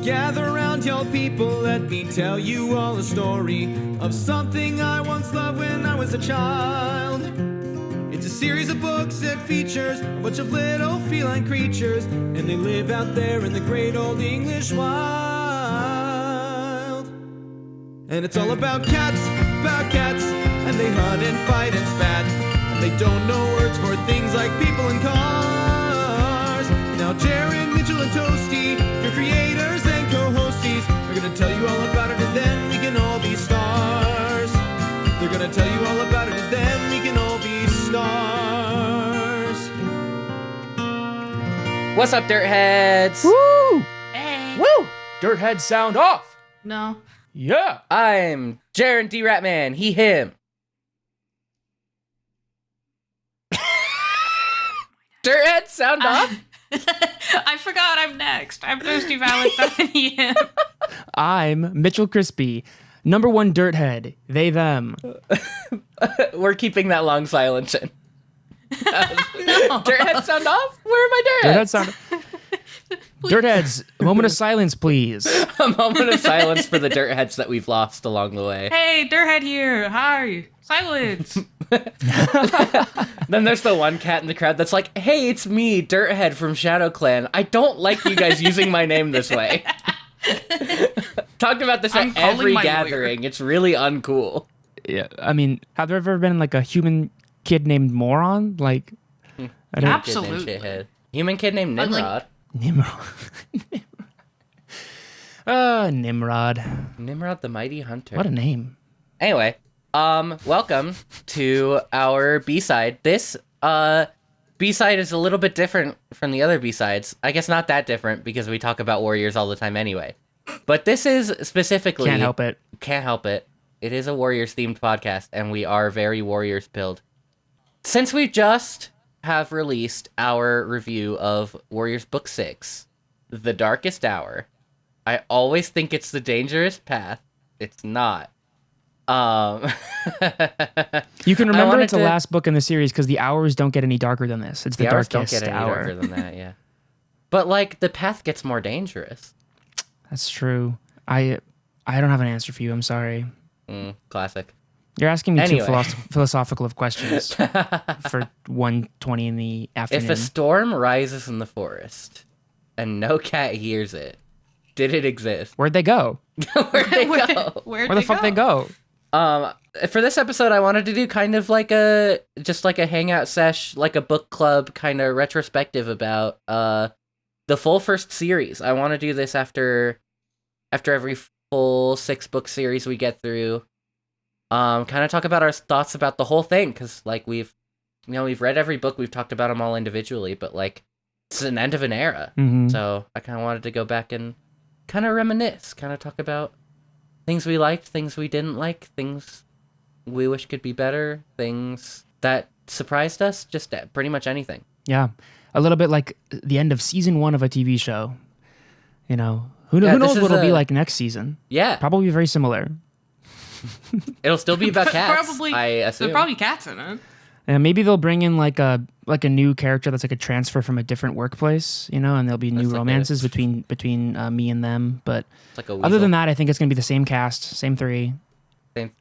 Gather around, y'all people, let me tell you all a story of something I once loved when I was a child. It's a series of books that features a bunch of little feline creatures, and they live out there in the great old English wild. And it's all about cats, and they hunt and fight and spat, and they don't know words for things like people and cars. Now Jaron, Mitchell, and Toasty, your creators and co-hosties, are gonna tell you all about it, and then we can all be stars. They're gonna tell you all about it, and then we can all be stars. What's up, dirt heads? Woo! Hey. Woo! Dirt heads sound off. No. Yeah. I'm Jaron D Ratman, he, him. Dirt heads sound off? I forgot I'm next. I'm Toasty Valentine. Yeah. I'm Mitchell Crispi, #1 dirt head. They, them. We're keeping that long silence in. No. Dirt heads sound off? Where are my dirt Dirt heads? heads sound. Dirt heads. A moment of silence, please. A moment of silence for the dirt heads that we've lost along the way. Hey, Dirthead here. Hi. Silence. Then there's the one cat in the crowd that's like, hey, it's me, Dirthead from Shadow Clan. I don't like you guys using my name this way. Talked about this I'm at calling every my gathering. lawyer. It's really uncool. Yeah. I mean, have there ever been like a human kid named Moron? Like, I don't. Absolutely. Kid named Shithead. Human kid named I'm like- Nimrod. Nimrod. Nimrod. Nimrod the Mighty Hunter. What a name. Anyway, welcome to our B-side. This B-side is a little bit different from the other B-sides. I guess not that different because we talk about Warriors all the time anyway. But this is specifically... Can't help it. Can't help it. It is a Warriors-themed podcast, and we are very Warriors-pilled. Since we just have released our review of Warriors Book 6, The Darkest Hour, I always think it's the dangerous path. It's not. You can remember it's the last book in the series because the hours don't get any darker than this. It's the hours darkest don't get any hour. darker than that, yeah. But like the path gets more dangerous. That's true. I don't have an answer for you. I'm sorry. Classic. You're asking me Anyway. too philosophical of questions for 1:20 in the afternoon. If a storm rises in the forest and no cat hears it, did it exist? Where'd they go? Where'd they go? Where'd Where the fuck they go? For this episode, I wanted to do kind of like a hangout sesh, like a book club kind of retrospective about the full first series. I want to do this after every full 6-book series we get through. Kind of talk about our thoughts about the whole thing, because like we've read every book, we've talked about them all individually, but like it's an end of an era. Mm-hmm. So I kind of wanted to go back and kind of reminisce, kind of talk about things we liked, things we didn't like, things we wish could be better, things that surprised us, just pretty much anything. Yeah, a little bit like the end of season 1 of a TV show. You know, who Yeah, knows this what is it'll be like next season? Yeah, Probably very similar. it'll still be about cats. Probably. I assume. There's probably cats in it. And maybe they'll bring in like a new character that's like a transfer from a different workplace, you know, and there'll be new like romances between me and them. But It's like a other weasel. than that, I think it's gonna be the same cast, same 3.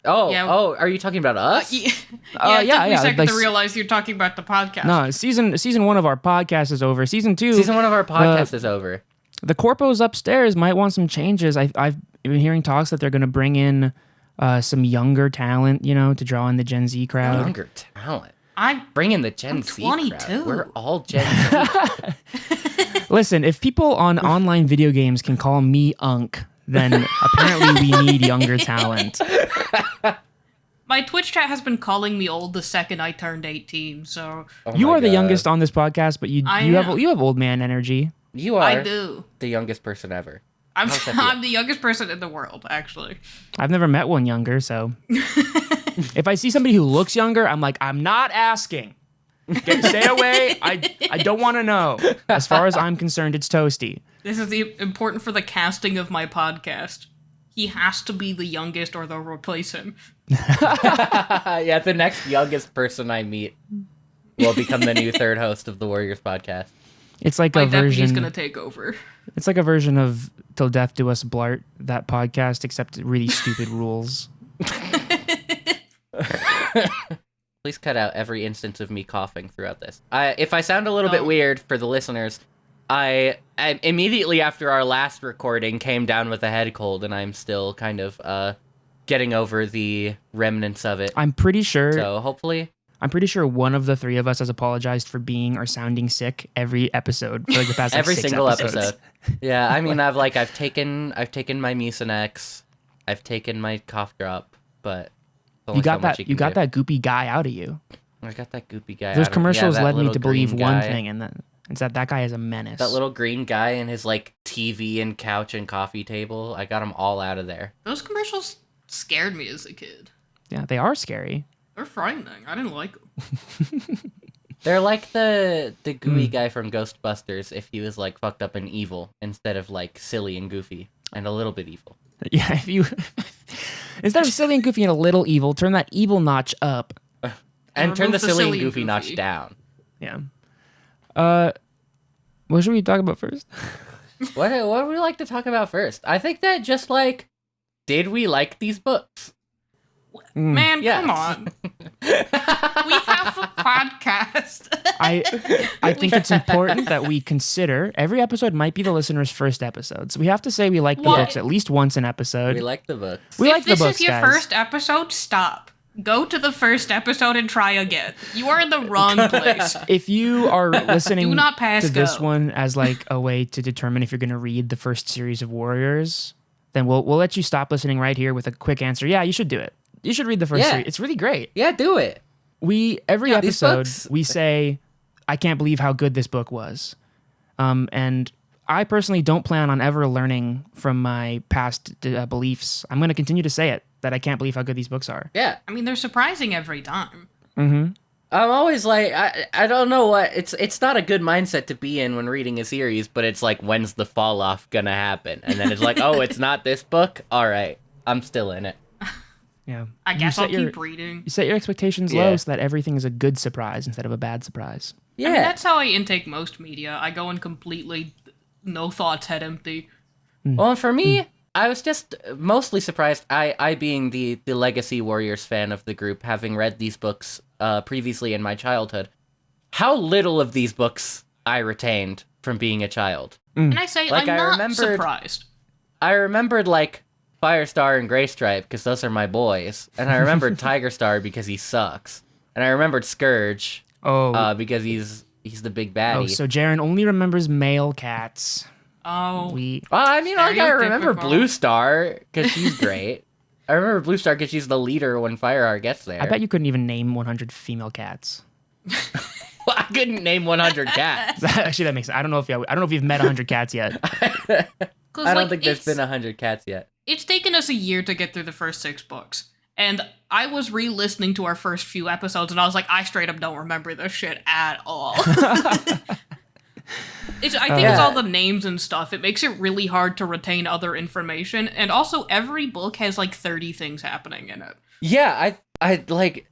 Oh, are you talking about us? Yeah, yeah, it took me a second like to realize you're talking about the podcast. No, season 1 of our podcast is over. Season 2, Season 1 of our podcast is over. the corpos upstairs might want some changes. I've been hearing talks that they're gonna bring in some younger talent, you know, to draw in the Gen Z crowd. Younger talent. I'm Bring in the Gen I'm Z 22. crowd. We're all Gen Z. Listen, if people on online video games can call me Unk, then apparently we need younger talent. My Twitch chat has been calling me old the second I turned 18, so Oh You my are the God. youngest on this podcast, but you I have am. old man energy. You are I do. the youngest person ever. I'm How's that feel? I'm the youngest person in the world, actually. I've never met one younger, so if I see somebody who looks younger, I'm like, I'm not asking. Stay away. I don't want to know. As far as I'm concerned, it's Toasty. This is important for the casting of my podcast. He has to be the youngest or they'll replace him. Yeah, the next youngest person I meet will become the new third host of the Warriors podcast. It's like My a deputy's version. gonna take over. It's like a version of Till Death Do Us Blart, that podcast, except really stupid rules. Please cut out every instance of me coughing throughout this. If I sound a little bit weird for the listeners, I immediately after our last recording came down with a head cold, and I'm still kind of getting over the remnants of it. I'm pretty sure. So hopefully, I'm pretty sure one of the three of us has apologized for being or sounding sick every episode for like the past like, every 6 single episodes. episode. Yeah, I mean, I've taken my Mucinex, I've taken my cough drop, but You got that goopy guy out of you. I got that goopy guy. Those out of- commercials that led me little to believe green one guy. thing, and it's that guy is a menace. That little green guy and his like TV and couch and coffee table. I got him all out of there. Those commercials scared me as a kid. Yeah, they are scary. They're frightening. I didn't like them. They're like the gooey guy from Ghostbusters if he was like fucked up and evil instead of like silly and goofy and a little bit evil. Yeah, if you instead of silly and goofy and a little evil, turn that evil notch up. And turn the remove the silly and silly and goofy notch goofy. down. Yeah. What should we talk about first? What would we like to talk about first? I think that just like, did we like these books? Man, Yes. come on. We have a podcast. I think it's important that we consider every episode might be the listener's first episode. So we have to say we like the What? books at least once an episode. We like the books. We if like the this books, is your guys. first episode, stop. Go to the first episode and try again. You are in the wrong place. If you are listening Do not pass to this go. one as like a way to determine if you're going to read the first series of Warriors, then we'll let you stop listening right here with a quick answer. Yeah, you should do it. You should read the first Yeah. series. It's really great. Yeah, do it. Every these episode books- we say, I can't believe how good this book was. And I personally don't plan on ever learning from my past beliefs. I'm going to continue to say it, that I can't believe how good these books are. Yeah. I mean, they're surprising every time. Mm-hmm. I'm always like, I don't know what, it's not a good mindset to be in when reading a series, but it's like, when's the fall off gonna happen? And then it's like, oh, it's not this book? All right, I'm still in it. Yeah. I guess set I'll your- keep reading. You set your expectations Yeah. low so that everything is a good surprise instead of a bad surprise. Yeah. I mean, that's how I intake most media. I go in completely no thoughts, head empty. Well, for me, I was just mostly surprised, I being the Legacy Warriors fan of the group, having read these books previously in my childhood, how little of these books I retained from being a child. And I say, Like, I'm I not remembered- surprised. I remembered, like, Firestar and Greystripe, because those are my boys. And I remembered Tiger Star because he sucks. And I remembered Scourge because he's the big baddie. So Jaron only remembers male cats. Oh, We Well, I mean, like, I remember Stereotypical. Blue Star, because she's great. I remember Blue Star because she's the leader when Fireheart gets there. I bet you couldn't even name 100 female cats. Well, I couldn't name 100 cats. Actually, that makes sense. I don't know if you've met 100 cats yet. I don't think there's been 100 cats yet. It's taken us a year to get through the first 6 books. And I was re-listening to our first few episodes, and I was like, I straight up don't remember this shit at all. I think it's all the names and stuff. It makes it really hard to retain other information. And also, every book has like 30 things happening in it. Yeah, I like,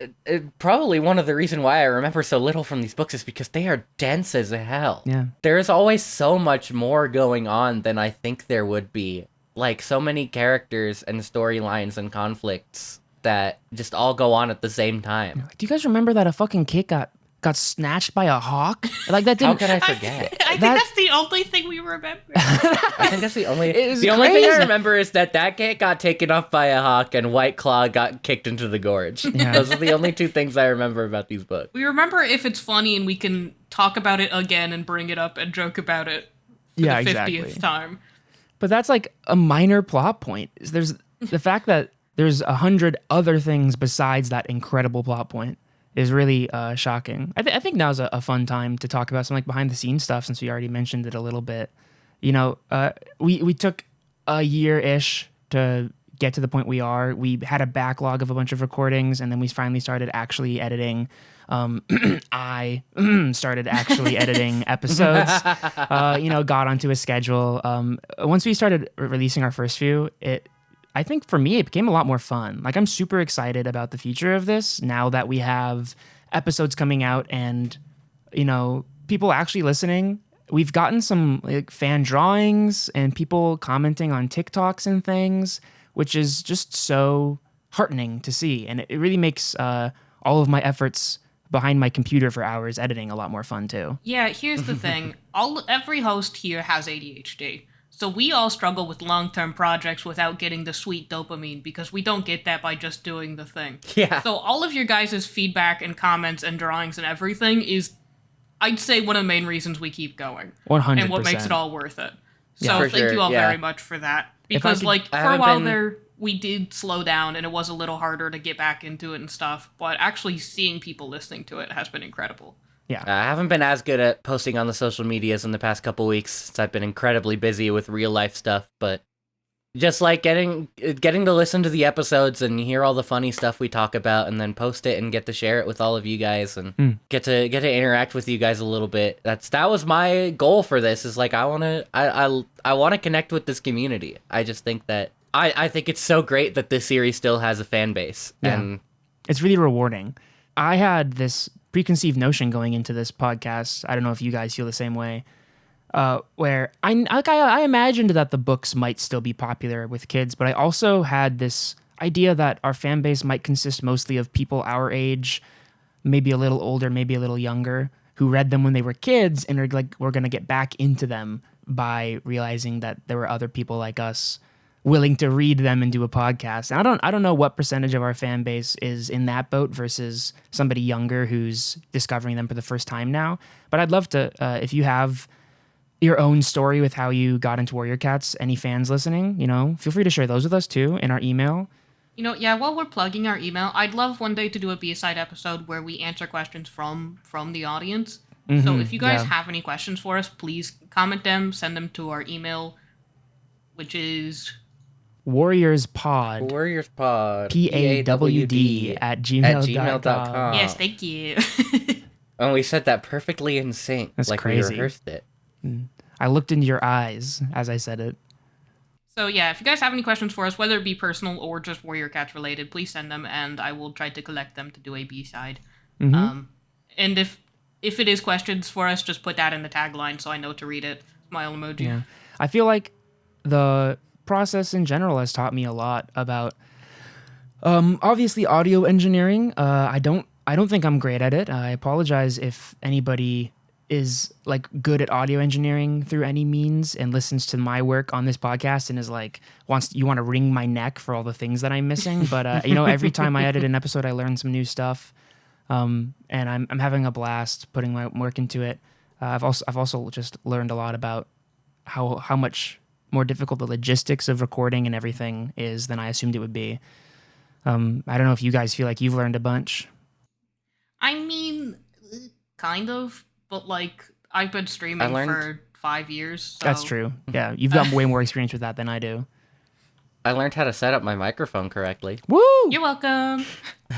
probably one of the reason why I remember so little from these books is because they are dense as hell. Yeah. There's always so much more going on than I think there would be. Like, so many characters and storylines and conflicts that just all go on at the same time. Do you guys remember that a fucking kid got snatched by a hawk? Like that How didn't. could I forget? I think That- that's the only thing we remember. I think that's the only. It was The only thing I crazy. remember is that cat got taken off by a hawk and White Claw got kicked into the gorge. Yeah. Those are the only two things I remember about these books. We remember if it's funny and we can talk about it again and bring it up and joke about it for Yeah, the 50th exactly. time. But that's like a minor plot point. There's the fact that there's 100 other things besides that incredible plot point is really shocking. I think now's a fun time to talk about some like behind the scenes stuff since we already mentioned it a little bit. You know, we took a year-ish to get to the point we are. We had a backlog of a bunch of recordings, and then we finally started actually editing. I started actually editing episodes. Got onto a schedule. Once we started releasing our first few, I think for me, it became a lot more fun. Like, I'm super excited about the future of this now that we have episodes coming out and, people actually listening. we've gotten some like fan drawings and people commenting on TikToks and things, which is just so heartening to see. And it really makes all of my efforts behind my computer for hours editing a lot more fun too. Yeah, here's the thing. Every host here has ADHD. So we all struggle with long-term projects without getting the sweet dopamine because we don't get that by just doing the thing. Yeah. So all of your guys' feedback and comments and drawings and everything is, I'd say, one of the main reasons we keep going. 100%. And what makes it all worth it. Yeah, So for thank sure, you all yeah. very much for that. If I Because, could- like, I for a haven't while been- there, we did slow down and it was a little harder to get back into it and stuff. But actually seeing people listening to it has been incredible. Yeah. I haven't been as good at posting on the social medias in the past couple weeks since I've been incredibly busy with real life stuff, but just like getting to listen to the episodes and hear all the funny stuff we talk about and then post it and get to share it with all of you guys and get to interact with you guys a little bit. That was my goal for this, is like I want to connect with this community. I just think that I think it's so great that this series still has a fan base. Yeah. And It's really rewarding. I had this preconceived notion going into this podcast. I don't know if you guys feel the same way. Where I imagined that the books might still be popular with kids, but I also had this idea that our fan base might consist mostly of people our age, maybe a little older, maybe a little younger, who read them when they were kids and are like, we're going to get back into them by realizing that there were other people like us willing to read them and do a podcast. And I don't know what percentage of our fan base is in that boat versus somebody younger who's discovering them for the first time now. But I'd love to, if you have your own story with how you got into Warrior Cats, any fans listening, feel free to share those with us too in our email. While we're plugging our email, I'd love one day to do a B-side episode where we answer questions from the audience. So if you guys have any questions for us, please comment them, send them to our email, which is WarriorsPod. WarriorsPod. PAWD at gmail.com. yes, thank you. And we said that perfectly in sync. That's like crazy. we rehearsed it. I looked into your eyes as I said it. So yeah, if you guys have any questions for us, whether it be personal or just Warrior Cats related, please send them, and I will try to collect them to do a B-side. And if it is questions for us, just put that in the tagline so I know to read it. Smile emoji. Yeah. I feel like the process in general has taught me a lot about obviously audio engineering. I don't think I'm great at it. I apologize if anybody is like good at audio engineering through any means and listens to my work on this podcast and is like you want to wring my neck for all the things that I'm missing. But every time I edit an episode, I learn some new stuff, and I'm having a blast putting my work into it. I've also just learned a lot about how much more difficult the logistics of recording and everything is than I assumed it would be. I don't know if you guys feel like you've learned a bunch. I mean, kind of, but like I've been streaming for 5 years. So. That's true. Yeah, you've got way more experience with that than I do. I learned how to set up my microphone correctly. Woo! You're welcome.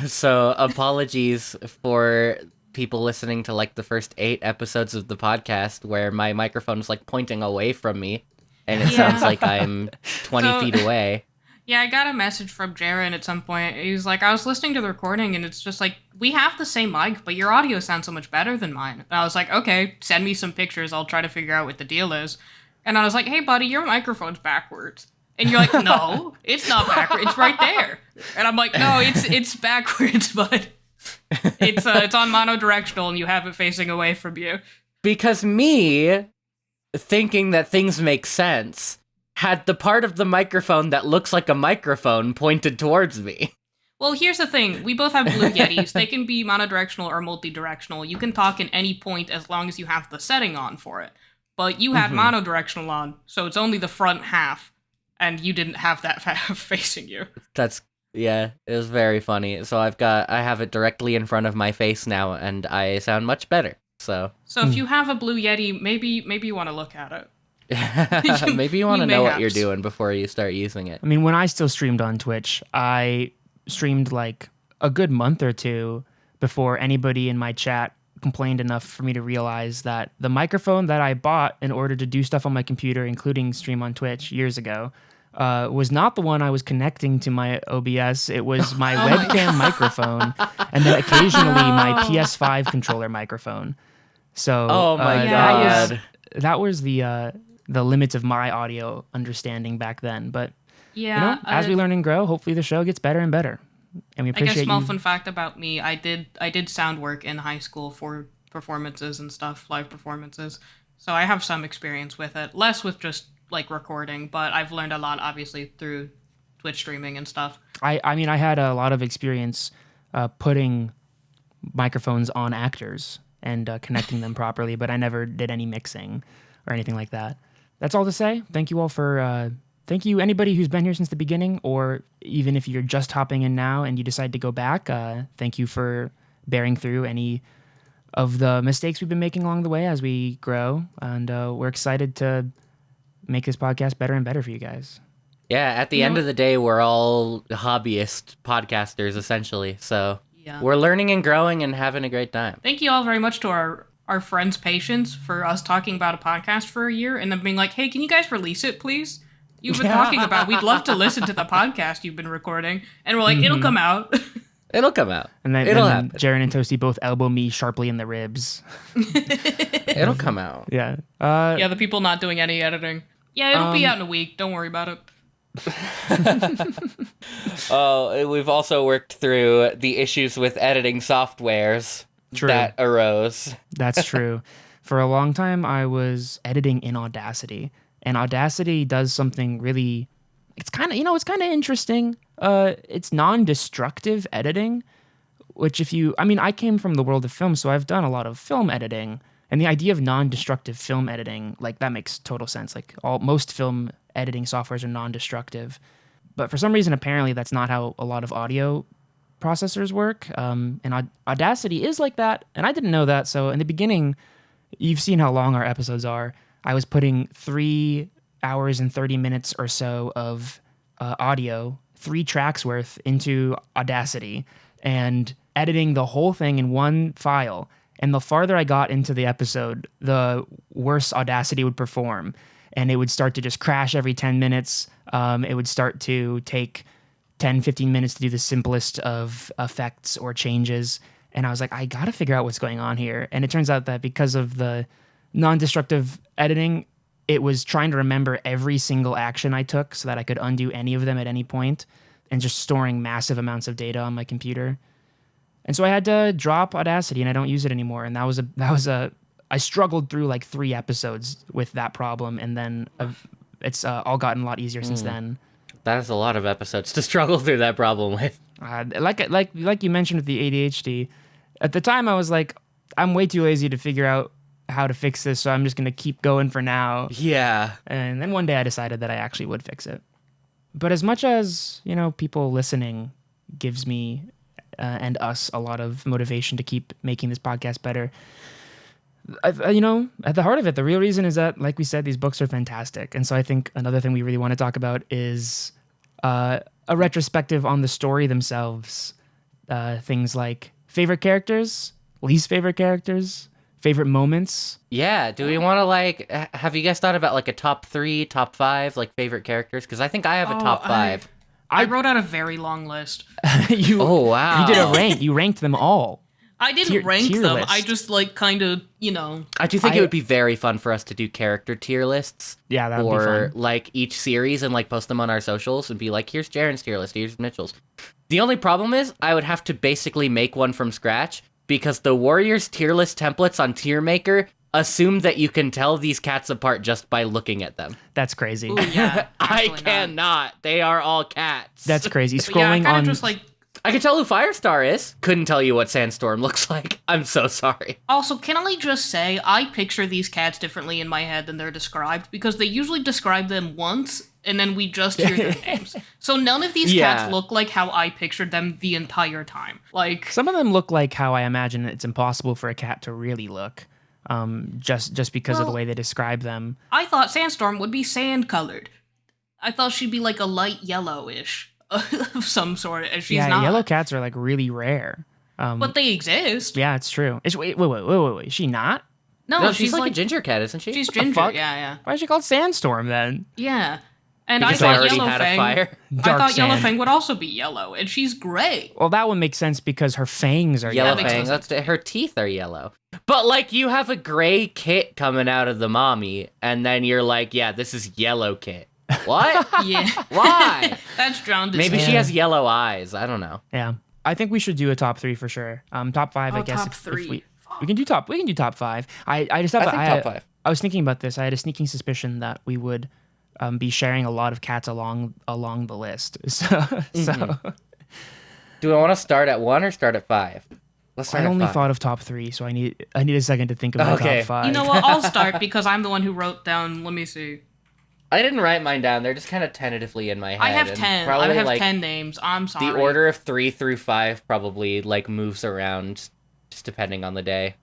So apologies for people listening to like the first 8 episodes of the podcast where my microphone is like pointing away from me and it sounds like I'm 20 feet away. Yeah, I got a message from Jaron at some point. He was like, I was listening to the recording and it's just like, we have the same mic, but your audio sounds so much better than mine. And I was like, okay, send me some pictures. I'll try to figure out what the deal is. And I was like, hey, buddy, your microphone's backwards. And you're like, no, it's not backwards. It's right there. And I'm like, no, it's backwards, but it's on monodirectional and you have it facing away from you. Because me, thinking that things make sense, had the part of the microphone that looks like a microphone pointed towards me. Well, here's the thing. We both have Blue Yetis. They can be monodirectional or multidirectional. You can talk in any point as long as you have the setting on for it. But you had monodirectional on, so it's only the front half, and you didn't have that facing you. Yeah, it was very funny. So I have it directly in front of my face now, and I sound much better. So if you have a Blue Yeti, maybe you want to look at it. maybe you want to know what you're mayhaps. doing before you start using it. I mean, when I still streamed on Twitch, I streamed like a good month or two before anybody in my chat complained enough for me to realize that the microphone that I bought in order to do stuff on my computer, including stream on Twitch years ago, was not the one I was connecting to my OBS. It was my webcam microphone, and then occasionally my PS5 controller microphone. So Oh my that God. that was the limits of my audio understanding back then. But Yeah. as we learn and grow, hopefully the show gets better and better. And we I appreciate guess small you. fun fact about me, I did sound work in high school for performances and stuff, live performances. So I have some experience with it. Less with just like recording, but I've learned a lot obviously through Twitch streaming and stuff. I mean, I had a lot of experience putting microphones on actors and connecting them properly, but I never did any mixing or anything like that. That's all to say. Thank you all for... Thank you, anybody who's been here since the beginning, or even if you're just hopping in now and you decide to go back, thank you for bearing through any of the mistakes we've been making along the way as we grow. And we're excited to make this podcast better and better for you guys. Yeah, at the end of the day, we're all hobbyist podcasters, essentially. So Yeah. we're learning and growing and having a great time. Thank you all very much to our friends' patience for us talking about a podcast for a year and then being like, hey, can you guys release it, please? You've been talking about, we'd love to listen to the podcast you've been recording. And we're like, it'll come out. It'll come out. And then, It'll and then happen. Jaron and Toasty both elbow me sharply in the ribs. It'll come out. Yeah. Yeah, the people not doing any editing. Yeah, it'll be out in a week. Don't worry about it. Oh, we've also worked through the issues with editing softwares True. that arose. That's true. For a long time, I was editing in Audacity, and Audacity does something really. It's kind of interesting. It's non-destructive editing, which I came from the world of film, so I've done a lot of film editing, and the idea of non-destructive film editing, like that makes total sense. Like most film editing softwares are non-destructive, but for some reason, apparently that's not how a lot of audio processors work. And Audacity is like that, and I didn't know that. So in the beginning, you've seen how long our episodes are. I was putting 3 hours and 30 minutes or so of audio, 3 tracks worth, into Audacity and editing the whole thing in one file. And the farther I got into the episode, the worse Audacity would perform. And it would start to just crash every 10 minutes. It would start to take 10, 15 minutes to do the simplest of effects or changes. And I was like, I got to figure out what's going on here. And it turns out that because of the non-destructive editing, it was trying to remember every single action I took so that I could undo any of them at any point, and just storing massive amounts of data on my computer. And so I had to drop Audacity, and I don't use it anymore. And I struggled through like 3 episodes with that problem, and then it's all gotten a lot easier since then. That is a lot of episodes to struggle through that problem with. Like you mentioned with the ADHD, at the time I was like, I'm way too lazy to figure out how to fix this, so I'm just gonna keep going for now. Yeah. And then one day I decided that I actually would fix it. But as much as people listening gives me and us a lot of motivation to keep making this podcast better, at the heart of it, the real reason is that, like we said, these books are fantastic. And so I think another thing we really want to talk about is a retrospective on the story themselves. Things like favorite characters, least favorite characters, favorite moments. Yeah. Do we want to have you guys thought about like a top 3, top 5, like favorite characters? Because I think I have a top 5. I wrote out a very long list. Oh, wow. You did a rank. You ranked them all. I didn't rank tier them. list. I just kind of, I do think it would be very fun for us to do character tier lists. Yeah, that would be or fun. like each series and like post them on our socials and be like, here's Jaron's tier list, here's Mitchell's. The only problem is I would have to basically make one from scratch because the Warriors tier list templates on Tier Maker assume that you can tell these cats apart just by looking at them. That's crazy. Ooh, yeah, I absolutely not. cannot. They are all cats. That's crazy. But yeah, I Scrolling kind on of just I can tell who Firestar is. Couldn't tell you what Sandstorm looks like. I'm so sorry. Also, can I just say, I picture these cats differently in my head than they're described, because they usually describe them once, and then we just hear their names. So none of these cats look like how I pictured them the entire time. Like, some of them look like how I imagine it's impossible for a cat to really look, just because of the way they describe them. I thought Sandstorm would be sand-colored. I thought she'd be like a light yellowish of some sort, and she's not. Yellow cats are like really rare. But they exist. Yeah, it's true. Wait. Is she not? No, No, she's like a ginger cat, isn't she? She's What the ginger, fuck? yeah. Why is she called Sandstorm then? Yeah. And I Because I thought already had a Yellowfang. fire. I Dark thought sand. Yellowfang would also be yellow, and she's gray. Well, that one makes sense because her fangs are Yellow yellow. makes Fang. sense. That's her teeth are yellow. But like you have a gray kit coming out of the mommy, and then you're like, yeah, this is yellow kit. What? Yeah. Why? That's drowned. Maybe she Yeah. has yellow eyes. I don't know. Yeah, I think we should do a top 3 for sure. Top 5, I Oh, guess. top if three. we can do top 5. I just have I think top 5. I was thinking about this. I had a sneaking suspicion that we would be sharing a lot of cats along the list. So Do I want to start at 1 or start at 5? Let's start I at only 5. thought of top 3, so I need a second to think of my Okay. top 5. You know what? I'll start because I'm the one who wrote down. Let me see. I didn't write mine down. They're just kind of tentatively in my head. I have and 10. Probably I have like 10 names. I'm sorry. the order of 3 through 5 probably like moves around just depending on the day.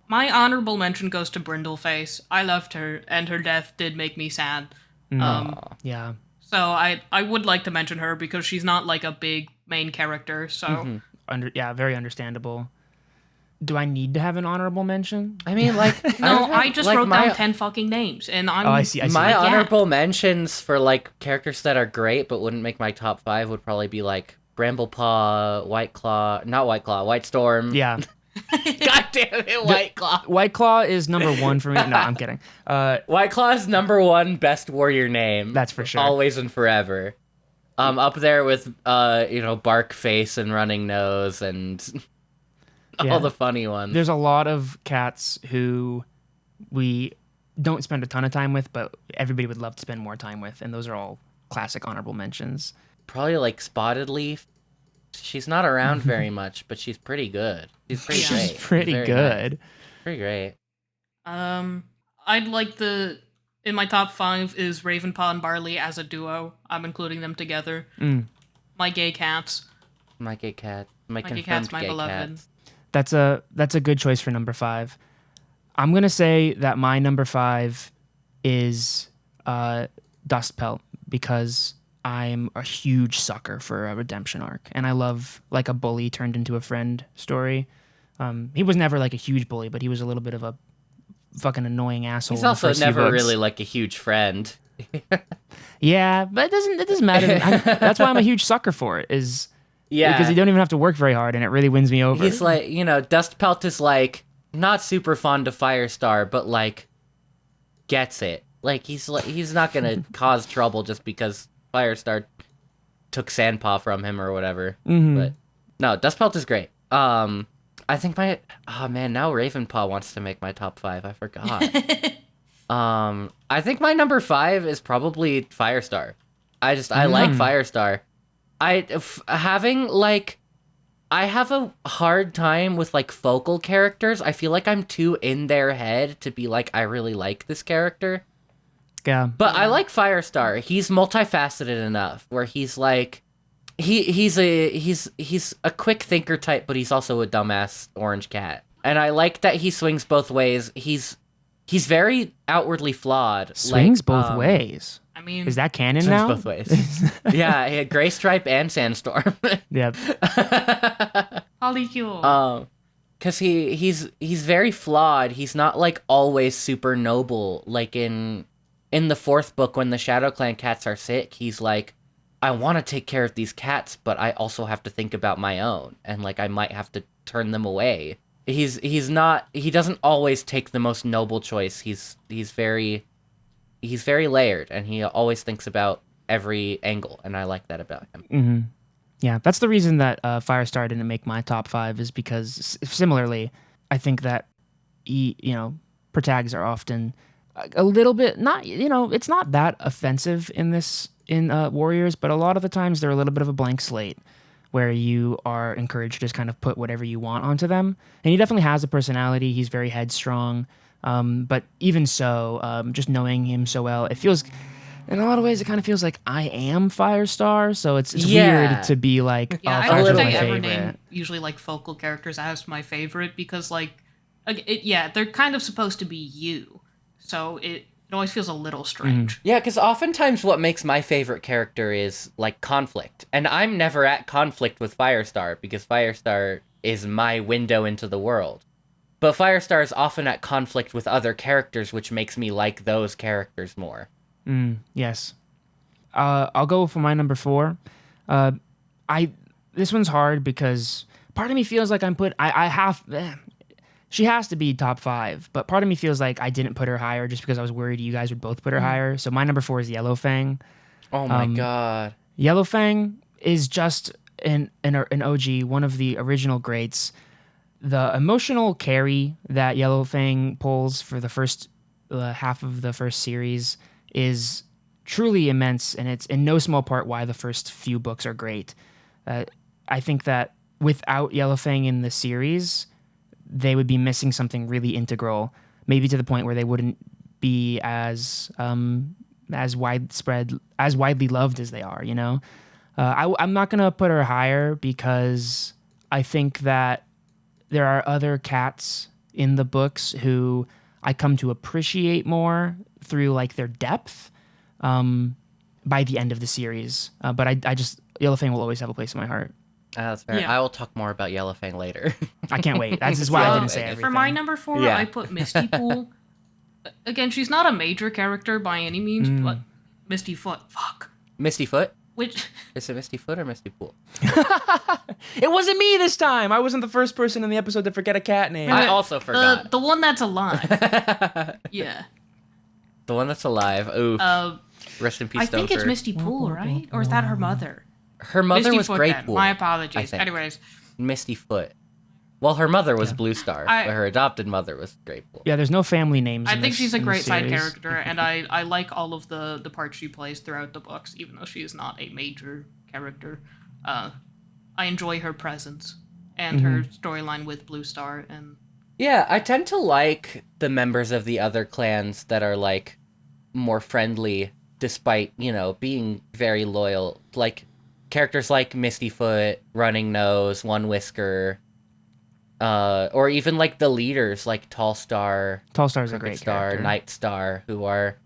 My honorable mention goes to Brindleface. I loved her, and her death did make me sad. Yeah. So I would like to mention her because she's not like a big main character. So Very understandable. Do I need to have an honorable mention? I mean, like no, I just like wrote my, down 10 fucking names, and I'm. Oh, I see. My Yeah. honorable mentions for like characters that are great but wouldn't make my top 5 would probably be like Bramblepaw, White Storm. Yeah. God damn it, White Claw. White Claw is number 1 for me. No, I'm kidding. White Claw's number 1 best warrior name. That's for sure. Always and forever. Up there with Bark Face and Running Nose and Yeah. all the funny ones. There's a lot of cats who we don't spend a ton of time with, but everybody would love to spend more time with, and those are all classic honorable mentions. Probably like Spotted Leaf. She's not around very much, but she's pretty good. She's pretty Yeah. great. She's pretty Very good. nice. Pretty great. I'd like in my top 5 is Ravenpaw and Barley as a duo. I'm including them together. My gay cats. My gay cat. My gay confirmed cats, my gay beloved. cats. That's a good choice for number 5. I'm gonna say that my number 5 is Dust Pelt because I'm a huge sucker for a redemption arc, and I love like a bully turned into a friend story. He was never like a huge bully, but he was a little bit of a fucking annoying asshole. He's in the also first few never books. really like a huge friend. Yeah, but it doesn't matter. That's why I'm a huge sucker for it. Is Yeah. because you don't even have to work very hard, and it really wins me over. He's like, Dust Pelt is like not super fond of Firestar, but like gets it. Like he's not gonna cause trouble just because Firestar took Sandpaw from him or whatever. But no, Dust Pelt is great. I think now Ravenpaw wants to make my top 5. I forgot. I think my number 5 is probably Firestar. I like Firestar. I have a hard time with like focal characters. I feel like I'm too in their head to be like I really like this character. yeah, But I like Firestar. He's multifaceted enough where he's like he's a quick thinker type, but he's also a dumbass orange cat. And I like that he swings both ways. He's very outwardly flawed. swings like, both ways. I mean, Is that canon Swings now? both ways. Yeah, he had Gray Stripe and Sandstorm. Yep. polycule. Cause he's very flawed. He's not like always super noble. Like in the 4th book when the Shadow Clan cats are sick, he's like, I want to take care of these cats, but I also have to think about my own, and like I might have to turn them away. He doesn't always take the most noble choice. He's very layered, and he always thinks about every angle, and I like that about him. Yeah, that's the reason that Firestar didn't make my top 5 is because similarly, I think that protags are often a little bit it's not that offensive in Warriors, but a lot of the times they're a little bit of a blank slate where you are encouraged to just kind of put whatever you want onto them. And he definitely has a personality. He's very headstrong. But even so, just knowing him so well, it feels, in a lot of ways, it kind of feels like I am Firestar. So it's weird to be like, Yeah, I Firestar's don't my think I ever favorite. name usually like focal characters as my favorite because they're kind of supposed to be you, so it always feels a little strange. Yeah, because oftentimes what makes my favorite character is like conflict, and I'm never at conflict with Firestar because Firestar is my window into the world. But Firestar is often at conflict with other characters, which makes me like those characters more. Yes. I'll go for my number 4. This one's hard because part of me feels like she has to be top 5, but part of me feels like I didn't put her higher just because I was worried you guys would both put her higher. So my number 4 is Yellowfang. Oh my god. Yellowfang is just an OG, one of the original greats. The emotional carry that Yellowfang pulls for the first half of the first series is truly immense, and it's in no small part why the first few books are great. I think that without Yellowfang in the series, they would be missing something really integral, maybe to the point where they wouldn't be as widely loved as they are. You know, I'm not gonna put her higher because I think that there are other cats in the books who I come to appreciate more through like their depth by the end of the series. But I just Yellowfang will always have a place in my heart. That's fair. Yeah. I will talk more about Yellowfang later. I can't wait. That's just why I didn't say everything. For my number 4, Yeah. I put Misty Pool. Again, she's not a major character by any means, but Misty Foot. Fuck. Misty Foot? Which Is it Misty Foot or Misty Pool? It wasn't me this time. I wasn't the first person in the episode to forget a cat name. I also forgot. the one that's alive. Yeah. The one that's alive. Oof. Rest in peace, I think it's Stouffer. Misty Pool, right? Or is that her mother? Her mother Misty was Foot, Grey then. Pool. My I apologies. think. Anyways, Misty Foot. Well, her mother was Blue Star, but her adopted mother was Grey Pool. Yeah, there's no family names. I in think this- she's a in great this side series. character, and I like all of the parts she plays throughout the books, even though she is not a major character. I enjoy her presence and her storyline with Blue Star, and Yeah, I tend to like the members of the other clans that are, like, more friendly, despite, being very loyal. Like, characters like Mistyfoot, Running Nose, One Whisker, or even, like, the leaders, like Tall Star, Tall Star's a Crooked great Star, character. Night Star, who are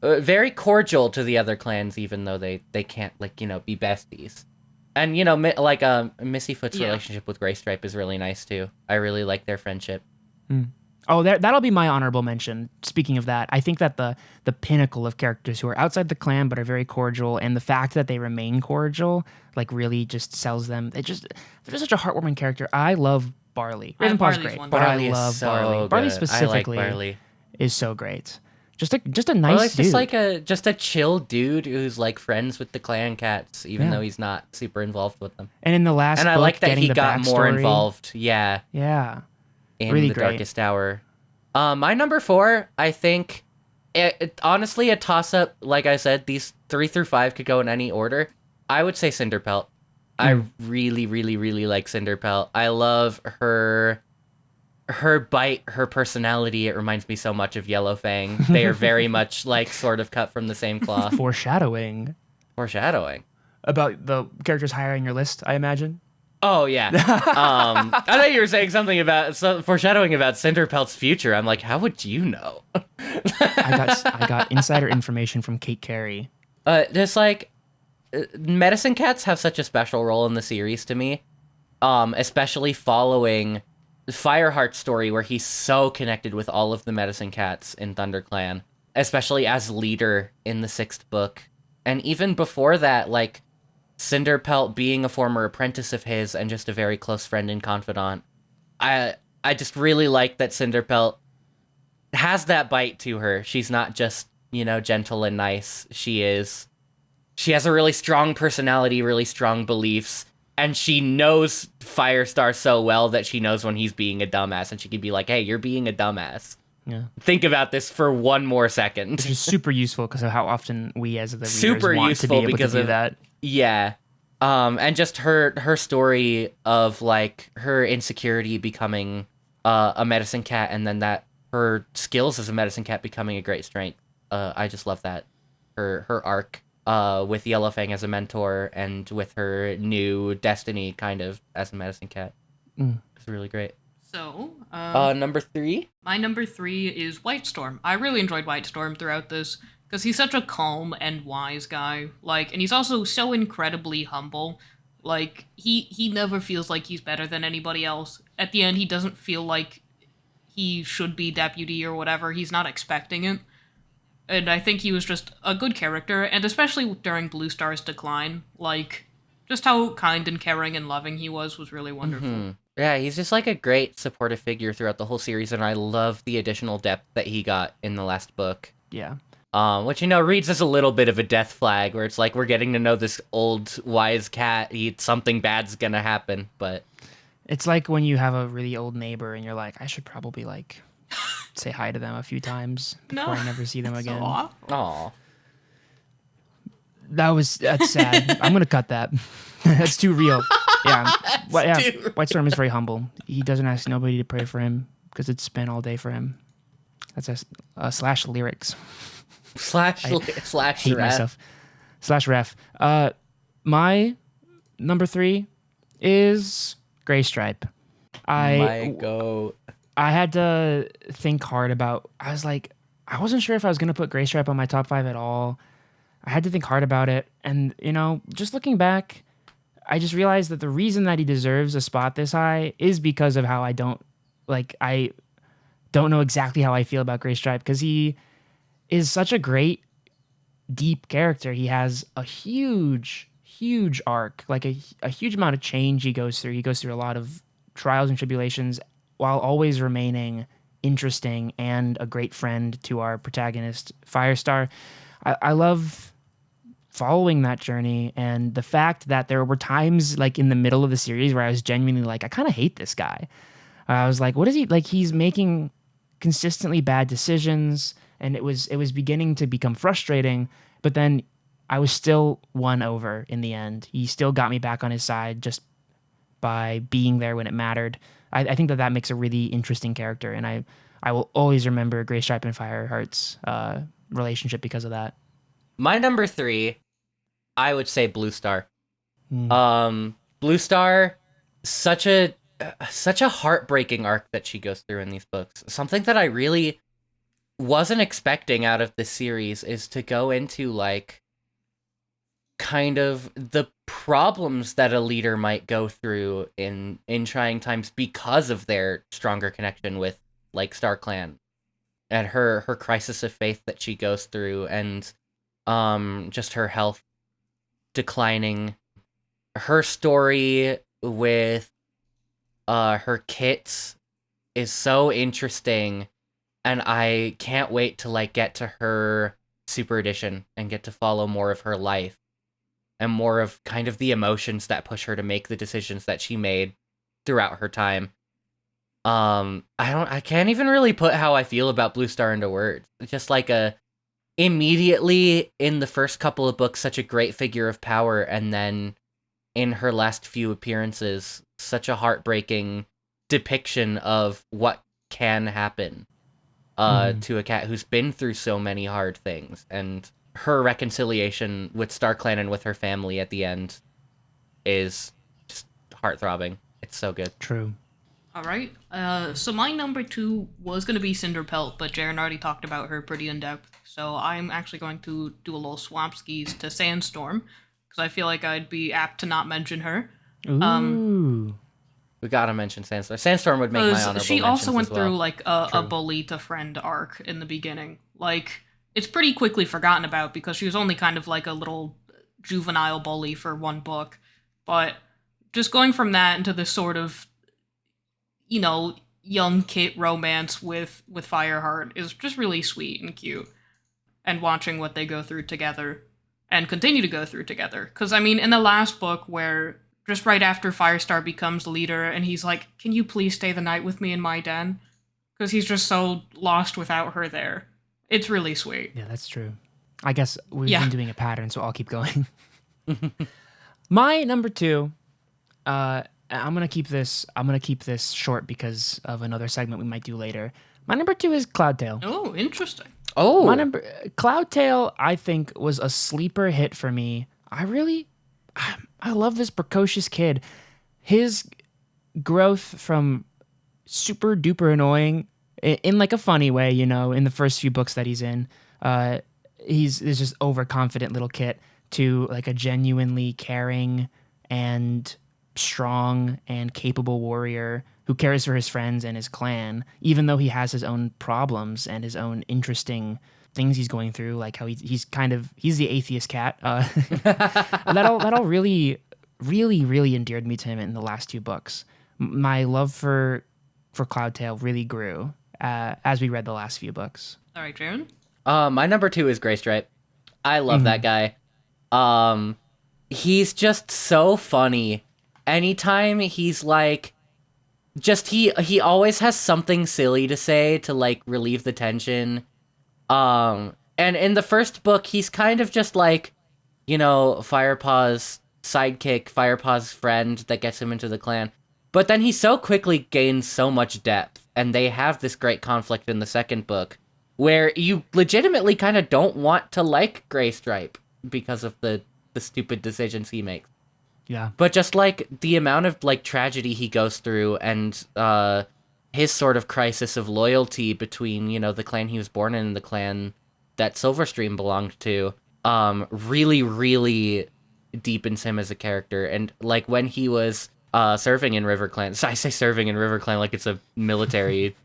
very cordial to the other clans, even though they can't, like, be besties. And, Mistyfoot's Yeah. relationship with Graystripe is really nice, too. I really like their friendship. Oh, that'll be my honorable mention. Speaking of that, I think that the pinnacle of characters who are outside the clan but are very cordial, and the fact that they remain cordial, like, really just sells them. They're just such a heartwarming character. I love Barley. Ravenpaw's Barley's great, one. but Barley I is love so Barley. Barley good. specifically I like Barley. is so great. Just a nice Barley's dude. just like a chill dude who's like friends with the clan cats, even Yeah. though he's not super involved with them. And in the last And I book, like that getting he the got more backstory- involved. Yeah, Yeah. in Really the great. Darkest Hour. My number 4, I think, honestly a toss up. Like I said, these 3 through 5 could go in any order. I would say Cinderpelt. I really, really, really like Cinderpelt. I love her bite, her personality. It reminds me so much of Yellowfang. They are very much like sort of cut from the same cloth. Foreshadowing Foreshadowing. about the characters higher on your list, I imagine. Oh yeah. I thought you were saying something about foreshadowing about Cinderpelt's future. I'm like, how would you know? I got insider information from Kate Carey. Just like medicine cats have such a special role in the series to me, especially following Fireheart's story, where he's so connected with all of the medicine cats in ThunderClan, especially as leader in the 6th book, and even before that, like Cinderpelt being a former apprentice of his and just a very close friend and confidant. I just really like that Cinderpelt has that bite to her. She's not just, gentle and nice. She has a really strong personality, really strong beliefs, and she knows Firestar so well that she knows when he's being a dumbass, and she can be like, hey, you're being a dumbass. Yeah. Think about this for one more second. Which is super useful because of how often we as the readers Super want useful to be able because to do of that. Yeah. And just her story of like her insecurity becoming a medicine cat, and then that her skills as a medicine cat becoming a great strength. I just love that. Her arc with Yellowfang as a mentor and with her new destiny kind of as a medicine cat. It's really great. so Number 3? my number 3 is Whitestorm. I really enjoyed Whitestorm throughout this because he's such a calm and wise guy. Like, and he's also so incredibly humble. Like, he never feels like he's better than anybody else. At the end, he doesn't feel like he should be deputy or whatever. He's not expecting it. And I think he was just a good character, and especially during Blue Star's decline, like, just how kind and caring and loving he was really wonderful. Mhm. Yeah, he's just like a great supportive figure throughout the whole series, and I love the additional depth that he got in the last book. Yeah. Which, reads as a little bit of a death flag, where it's like we're getting to know this old, wise cat. Something bad's gonna happen, but... It's like when you have a really old neighbor and you're like, I should probably, like, say hi to them a few times before I never see them So again. awful. Aw. That's sad. I'm gonna cut that. That's too real. Yeah. too White Storm is very humble. He doesn't ask nobody to pray for him because it's been all day for him. That's a slash lyrics. Slash Hate ref. myself. Slash ref. My number 3 is Gray Stripe. My goat. I had to think hard about. I was like, I wasn't sure if I was gonna put Gray Stripe on my top 5 at all. I had to think hard about it, and just looking back, I just realized that the reason that he deserves a spot this high is because of how I don't know exactly how I feel about Gray Stripe, because he is such a great, deep character. He has a huge arc, like a huge amount of change he goes through. He goes through a lot of trials and tribulations while always remaining interesting and a great friend to our protagonist, Firestar. I love following that journey, and the fact that there were times like in the middle of the series where I was genuinely like, I kind of hate this guy. I was like, what is he like? He's making consistently bad decisions, and it was beginning to become frustrating, but then I was still won over in the end. He still got me back on his side just by being there when it mattered. I think that makes a really interesting character, and I will always remember Gray Stripe and Fireheart's relationship because of that. My number 3, I would say Blue Star. Mm. Blue Star, such a heartbreaking arc that she goes through in these books. Something that I really wasn't expecting out of this series is to go into like kind of the problems that a leader might go through in trying times because of their stronger connection with like StarClan, and her crisis of faith that she goes through, and just her health declining. Her story with her kits is so interesting, and I can't wait to like get to her super edition and get to follow more of her life and more of kind of the emotions that push her to make the decisions that she made throughout her time. I can't even really put how I feel about Blue Star into words. It's just like immediately in the first couple of books, such a great figure of power, and then in her last few appearances, such a heartbreaking depiction of what can happen to a cat who's been through so many hard things, and her reconciliation with StarClan and with her family at the end is just heartthrobbing. It's so good. True. All right. So my number 2 was going to be Cinderpelt, but Jaron already talked about her pretty in depth. So I'm actually going to do a little swamp skis to Sandstorm, because I feel like I'd be apt to not mention her. Ooh. We gotta mention Sandstorm. Sandstorm would make my honorable She also mentions went as well. through like a bully to friend arc in the beginning. Like, it's pretty quickly forgotten about because she was only kind of like a little juvenile bully for one book. But just going from that into this sort of, young kid romance with Fireheart is just really sweet and cute. And watching what they go through together and continue to go through together. Because, I mean, in the last book where just right after Firestar becomes leader and he's like, can you please stay the night with me in my den? Because he's just so lost without her there. It's really sweet. Yeah, that's true. I guess we've been doing a pattern, so I'll keep going. My number 2, I'm gonna keep this short because of another segment we might do later. My number 2 is Cloudtail. Oh, interesting. Oh, Cloudtail, I think, was a sleeper hit for me. I love this precocious kid. His growth from super duper annoying in like a funny way, in the first few books that he's in, he's just overconfident little kid, to like a genuinely caring and strong and capable warrior who cares for his friends and his clan, even though he has his own problems and his own interesting things he's going through, like how he's the atheist cat. That all really endeared me to him in the last 2 books. My love for Cloudtail really grew as we read the last few books. All right, Jaron. My number 2 is Greystripe. I love that guy. He's just so funny. Anytime he's like, he always has something silly to say to like relieve the tension. And in the first book, he's kind of just like, Firepaw's sidekick, Firepaw's friend that gets him into the clan. But then he so quickly gains so much depth, and they have this great conflict in the second book where you legitimately kind of don't want to like Greystripe because of the stupid decisions he makes. Yeah. But just like the amount of like tragedy he goes through and his sort of crisis of loyalty between, the clan he was born in and the clan that Silverstream belonged to, really, really deepens him as a character. And like when he was serving in RiverClan, so I say serving in RiverClan like it's a military.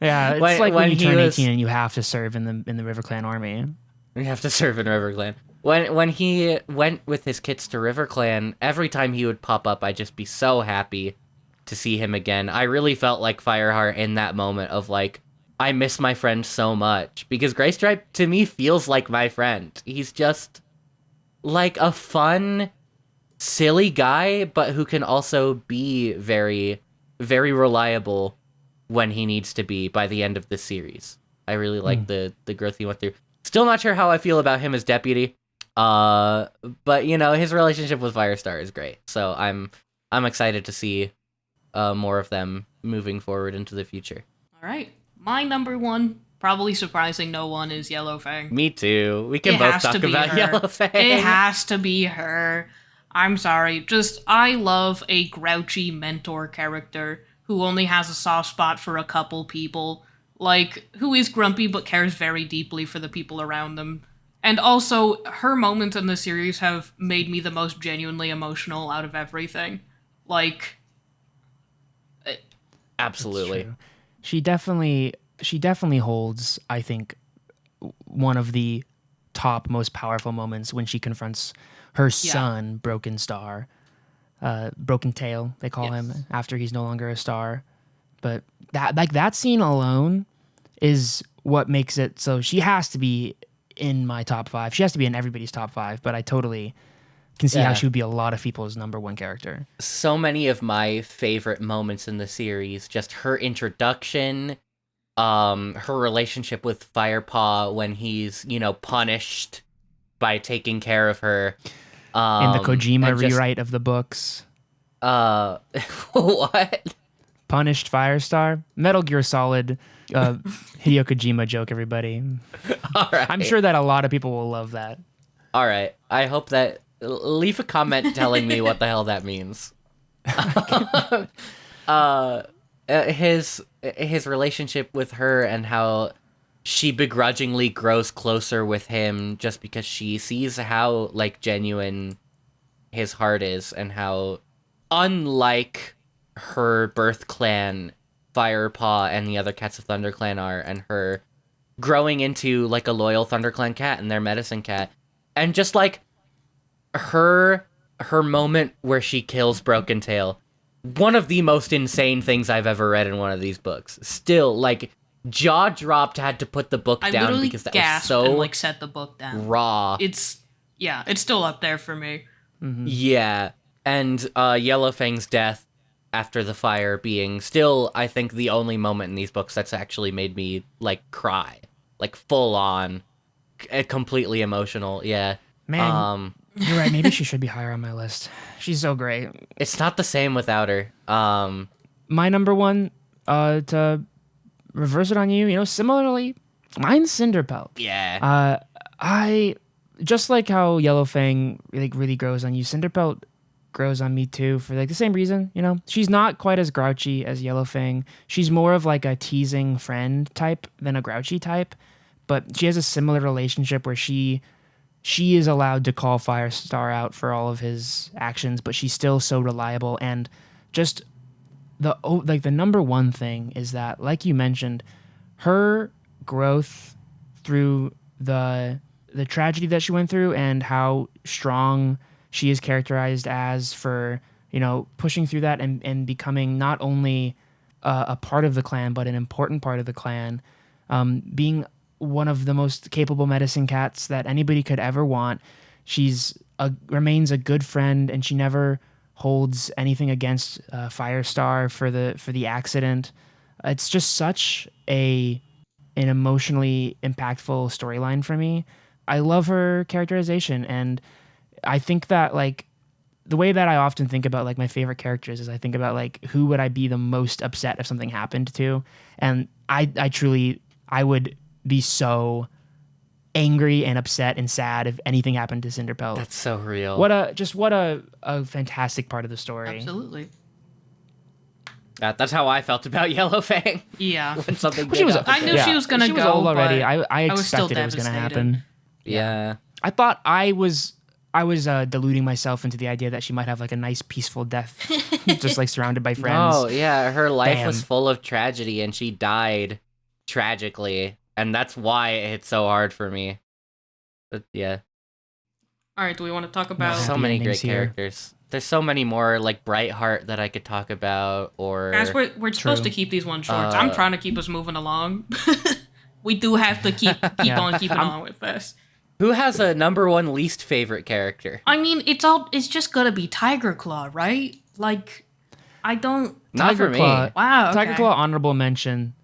Yeah, it's like when you turn 18 and you have to serve in the RiverClan army. You have to serve in RiverClan. When he went with his kits to RiverClan, every time he would pop up, I'd just be so happy to see him again. I really felt like Fireheart in that moment of like, I miss my friend so much. Because Greystripe, to me, feels like my friend. He's just like a fun, silly guy, but who can also be very, very reliable when he needs to be by the end of the series. I really like the growth he went through. Still not sure how I feel about him as deputy. But his relationship with Firestar is great. So I'm excited to see more of them moving forward into the future. All right. My number 1, probably surprising no one, is Yellowfang. Me too. We can both talk about Yellowfang. It has to be her. I'm sorry. I love a grouchy mentor character who only has a soft spot for a couple people. Like, who is grumpy but cares very deeply for the people around them. And also, her moments in the series have made me the most genuinely emotional out of everything. Like... Absolutely. She definitely holds, I think, one of the top most powerful moments when she confronts her son, Broken Star. Broken Tail, they call him, after he's no longer a star. But that scene alone is what makes it so she has to be in my top 5. She has to be in everybody's top 5, but I totally can see how she would be a lot of people's number 1 character. So many of my favorite moments in the series, just her introduction, her relationship with Firepaw when he's, punished by taking care of her. In the Kojima rewrite of the books. What? Punished Firestar? Metal Gear Solid Hideo Kojima joke, everybody. All right. I'm sure that a lot of people will love that. All right. I hope that... Leave a comment telling me what the hell that means. His relationship with her and how she begrudgingly grows closer with him just because she sees how like genuine his heart is and how unlike her birth clan, Firepaw and the other cats of ThunderClan are, and her growing into like a loyal ThunderClan cat and their medicine cat. And just like her moment where she kills Broken Tail, one of the most insane things I've ever read in one of these books. Still, like, jaw dropped, had to put the book down because that was so and like set the book down. Raw. It's still up there for me. Mm-hmm. Yeah, and Yellowfang's death after the fire being still, I think, the only moment in these books that's actually made me like cry, like full on, completely emotional. Yeah, man. You're right. Maybe she should be higher on my list. She's so great. It's not the same without her. My number 1, to reverse it on you, similarly, mine's Cinderpelt. Yeah. I just like how Yellowfang really grows on you. Cinderpelt grows on me too for like the same reason. She's not quite as grouchy as Yellowfang. She's more of like a teasing friend type than a grouchy type, but she has a similar relationship where she is allowed to call Firestar out for all of his actions, but she's still so reliable. And just the number 1 thing is that, like you mentioned, her growth through the tragedy that she went through and how strong she is characterized as for, pushing through that and becoming not only a part of the clan, but an important part of the clan, being one of the most capable medicine cats that anybody could ever want. Remains a good friend, and she never holds anything against Firestar for the accident. It's just such an emotionally impactful storyline for me. I love her characterization, and I think that like the way that I often think about like my favorite characters is I think about like who would I be the most upset if something happened to, and I would be so angry and upset and sad if anything happened to Cinderpelt. That's so real. What a fantastic part of the story. Absolutely. That's how I felt about Yellowfang. Yeah. When something She was, I knew she was gonna she go. was old already. but I was still expected it was gonna devastated. happen. Yeah. I thought I was deluding myself into the idea that she might have like a nice peaceful death, just like surrounded by friends. Oh, yeah. Her life was Damn. full of tragedy, and she died tragically. And that's why it hit so hard for me. But yeah. All right, do we want to talk about? So Happy many endings great here. characters. There's so many more, like Brightheart, that I could talk about, or... Guys, we're supposed to True. keep these ones short. I'm trying to keep us moving along. We do have to keep Yeah. on keeping on with this. Who has a number one least favorite character? I mean, it's just gonna be Tiger Claw, right? Like, I don't. Not for me. Claw. Wow. Okay. Tiger Claw honorable mention.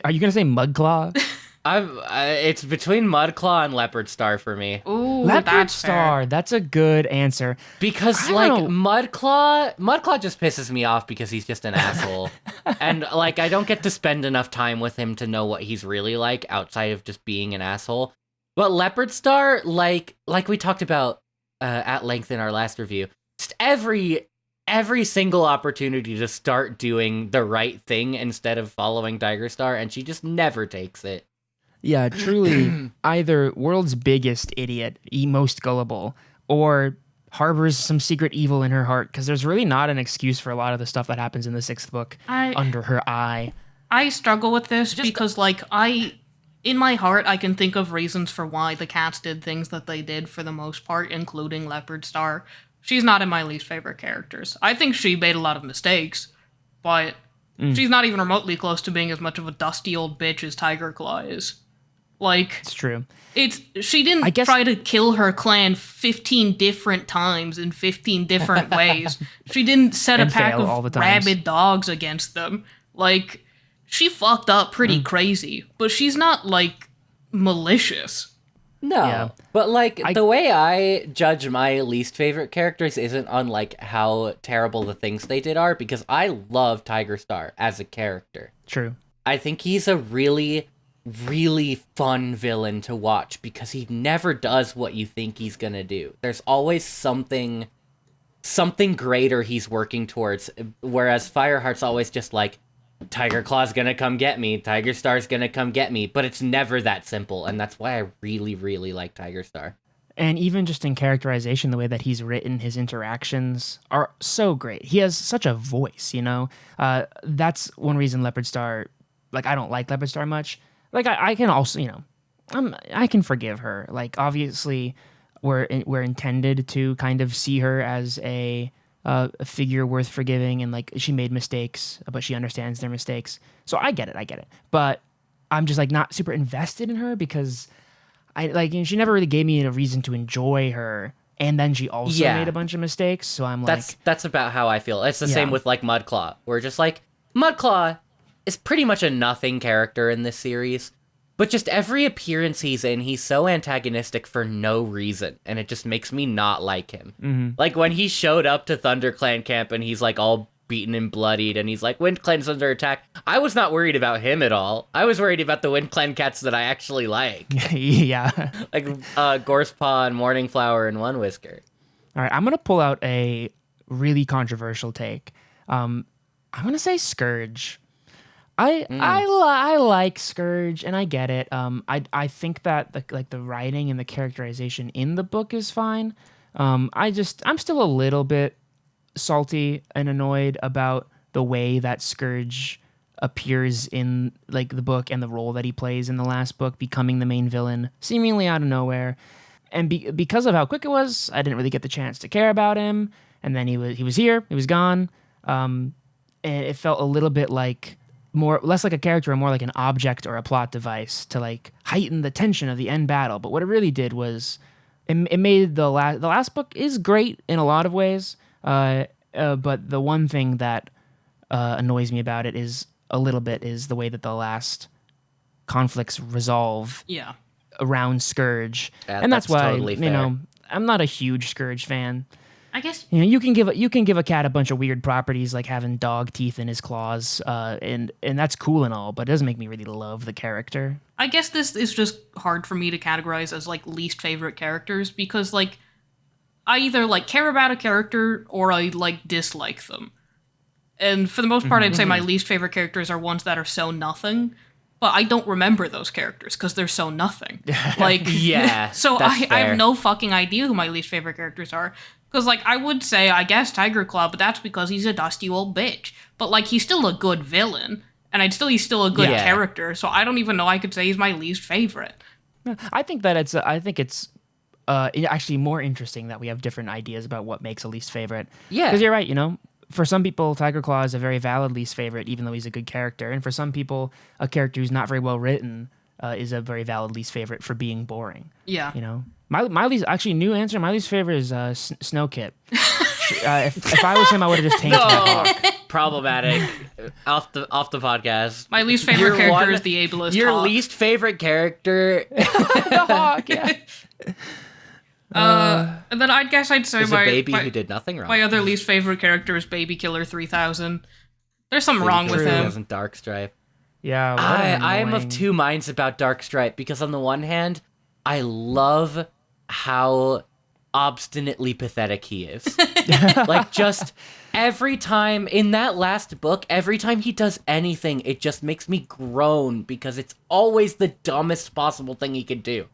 Are you gonna say Mudclaw? It's between Mudclaw and Leopard Star for me. Ooh, Leopard that's Star. That's a good answer. Because, I like, don't Mudclaw just pisses me off because he's just an asshole. And, like, I don't get to spend enough time with him to know what he's really like outside of just being an asshole. But Leopard Star, like we talked about at length in our last review, just every single opportunity to start doing the right thing instead of following Tiger Star, and she just never takes it. Yeah, truly either world's biggest idiot, most gullible, or harbors some secret evil in her heart, because there's really not an excuse for a lot of the stuff that happens in the 6th book under her eye. I struggle with this because, like, in my heart, I can think of reasons for why the cats did things that they did for the most part, including Leopard Star. She's not in my least favorite characters. I think she made a lot of mistakes, but she's not even remotely close to being as much of a dusty old bitch as Tiger Claw is. Like, It's true. she didn't try to kill her clan 15 different times in 15 different ways. She didn't set a And pack fail all the of times. rabid dogs against them. Like, she fucked up pretty crazy, but she's not, like, malicious. No. Yeah. But, like, the way I judge my least favorite characters isn't on, like, how terrible the things they did are, because I love Tiger Star as a character. True. I think he's a really, really fun villain to watch because he never does what you think he's gonna do. There's always something greater he's working towards, whereas Fireheart's always just like, Tiger Claw's gonna come get me, Tiger Star's gonna come get me, but it's never that simple, and that's why I really, really like Tiger Star. And even just in characterization, the way that he's written, his interactions are so great. He has such a voice, That's one reason Leopard Star, like, I don't like Leopard Star much. Like, I can also, I can forgive her. Like, obviously, we're intended to kind of see her as a figure worth forgiving, and like she made mistakes, but she understands their mistakes. So I get it. But I'm just like not super invested in her because she never really gave me a reason to enjoy her. And then she also made a bunch of mistakes. So I'm like, that's about how I feel. It's the same with like Mudclaw. We're just like, Mudclaw is pretty much a nothing character in this series. But just every appearance he's in, he's so antagonistic for no reason, and it just makes me not like him. Mm-hmm. Like, when he showed up to ThunderClan camp, and he's, like, all beaten and bloodied, and he's like, Wind Clan's under attack, I was not worried about him at all. I was worried about the Wind Clan cats that I actually like. yeah. Like, Gorsepaw and Morning Flower and One Whisker. All right, I'm going to pull out a really controversial take. I'm going to say Scourge. I like Scourge, and I get it. I think that the writing and the characterization in the book is fine. I'm still a little bit salty and annoyed about the way that Scourge appears in like the book and the role that he plays in the last book, becoming the main villain, seemingly out of nowhere. And because of how quick it was, I didn't really get the chance to care about him. And then he was here, he was gone. And it felt a little bit like less like a character and more like an object or a plot device to like heighten the tension of the end battle. But what it really did was it made the last book is great in a lot of ways. But the one thing that annoys me about it is the way that the last conflicts resolve around Scourge. And that's why totally fair. I'm not a huge Scourge fan. I guess You can give a cat a bunch of weird properties like having dog teeth in his claws, and that's cool and all, but it doesn't make me really love the character. I guess this is just hard for me to categorize as like least favorite characters because like I either like care about a character or I like dislike them. And for the most part, I'd say my least favorite characters are ones that are so nothing, but I don't remember those characters because they're so nothing. Like, Yeah, so that's I fair. have no fucking idea who my least favorite characters are. Because, like, I would say, I guess Tiger Claw, but that's because he's a dusty old bitch. But, like, he's still a good villain, and he's still a good Yeah. character, so I don't even know I could say he's my least favorite. I think it's actually more interesting that we have different ideas about what makes a least favorite. Yeah. Because you're right, for some people, Tiger Claw is a very valid least favorite, even though he's a good character. And for some people, a character who's not very well written is a very valid least favorite for being boring. Yeah. My least, actually, new answer, my least favorite is Snow Kit. If I was him, I would have just tamed my hawk. Problematic. Off the podcast. My least favorite Your character one- is the ableist Your hawk. least favorite character The hawk, yeah. And then I guess I'd say is a baby who did nothing wrong. my other least favorite character is Baby Killer 3000. There's something wrong with him. Wasn't Darkstripe. Yeah, what I am of annoying- two minds about Darkstripe because on the one hand, I love how obstinately pathetic he is. Like, just every time in that last book, every time he does anything, it just makes me groan because it's always the dumbest possible thing he could do.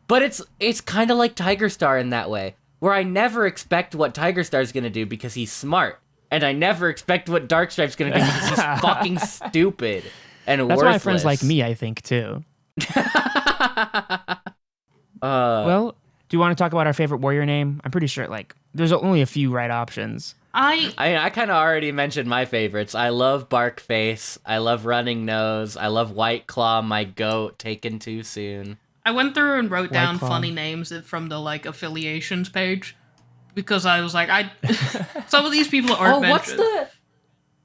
But it's kind of like Tiger Star in that way, where I never expect what Tiger Star's gonna do because he's smart, and I never expect what Darkstripe's gonna do because he's fucking stupid and That's worthless. why friends like me, I think, too. Well, do you want to talk about our favorite warrior name? I'm pretty sure, there's only a few right options. I kind of already mentioned my favorites. I love Barkface. I love Running Nose. I love White Claw, my goat, taken too soon. I went through and wrote down Claw. funny names from the like affiliations page because I was like, some of these people aren't mentioned.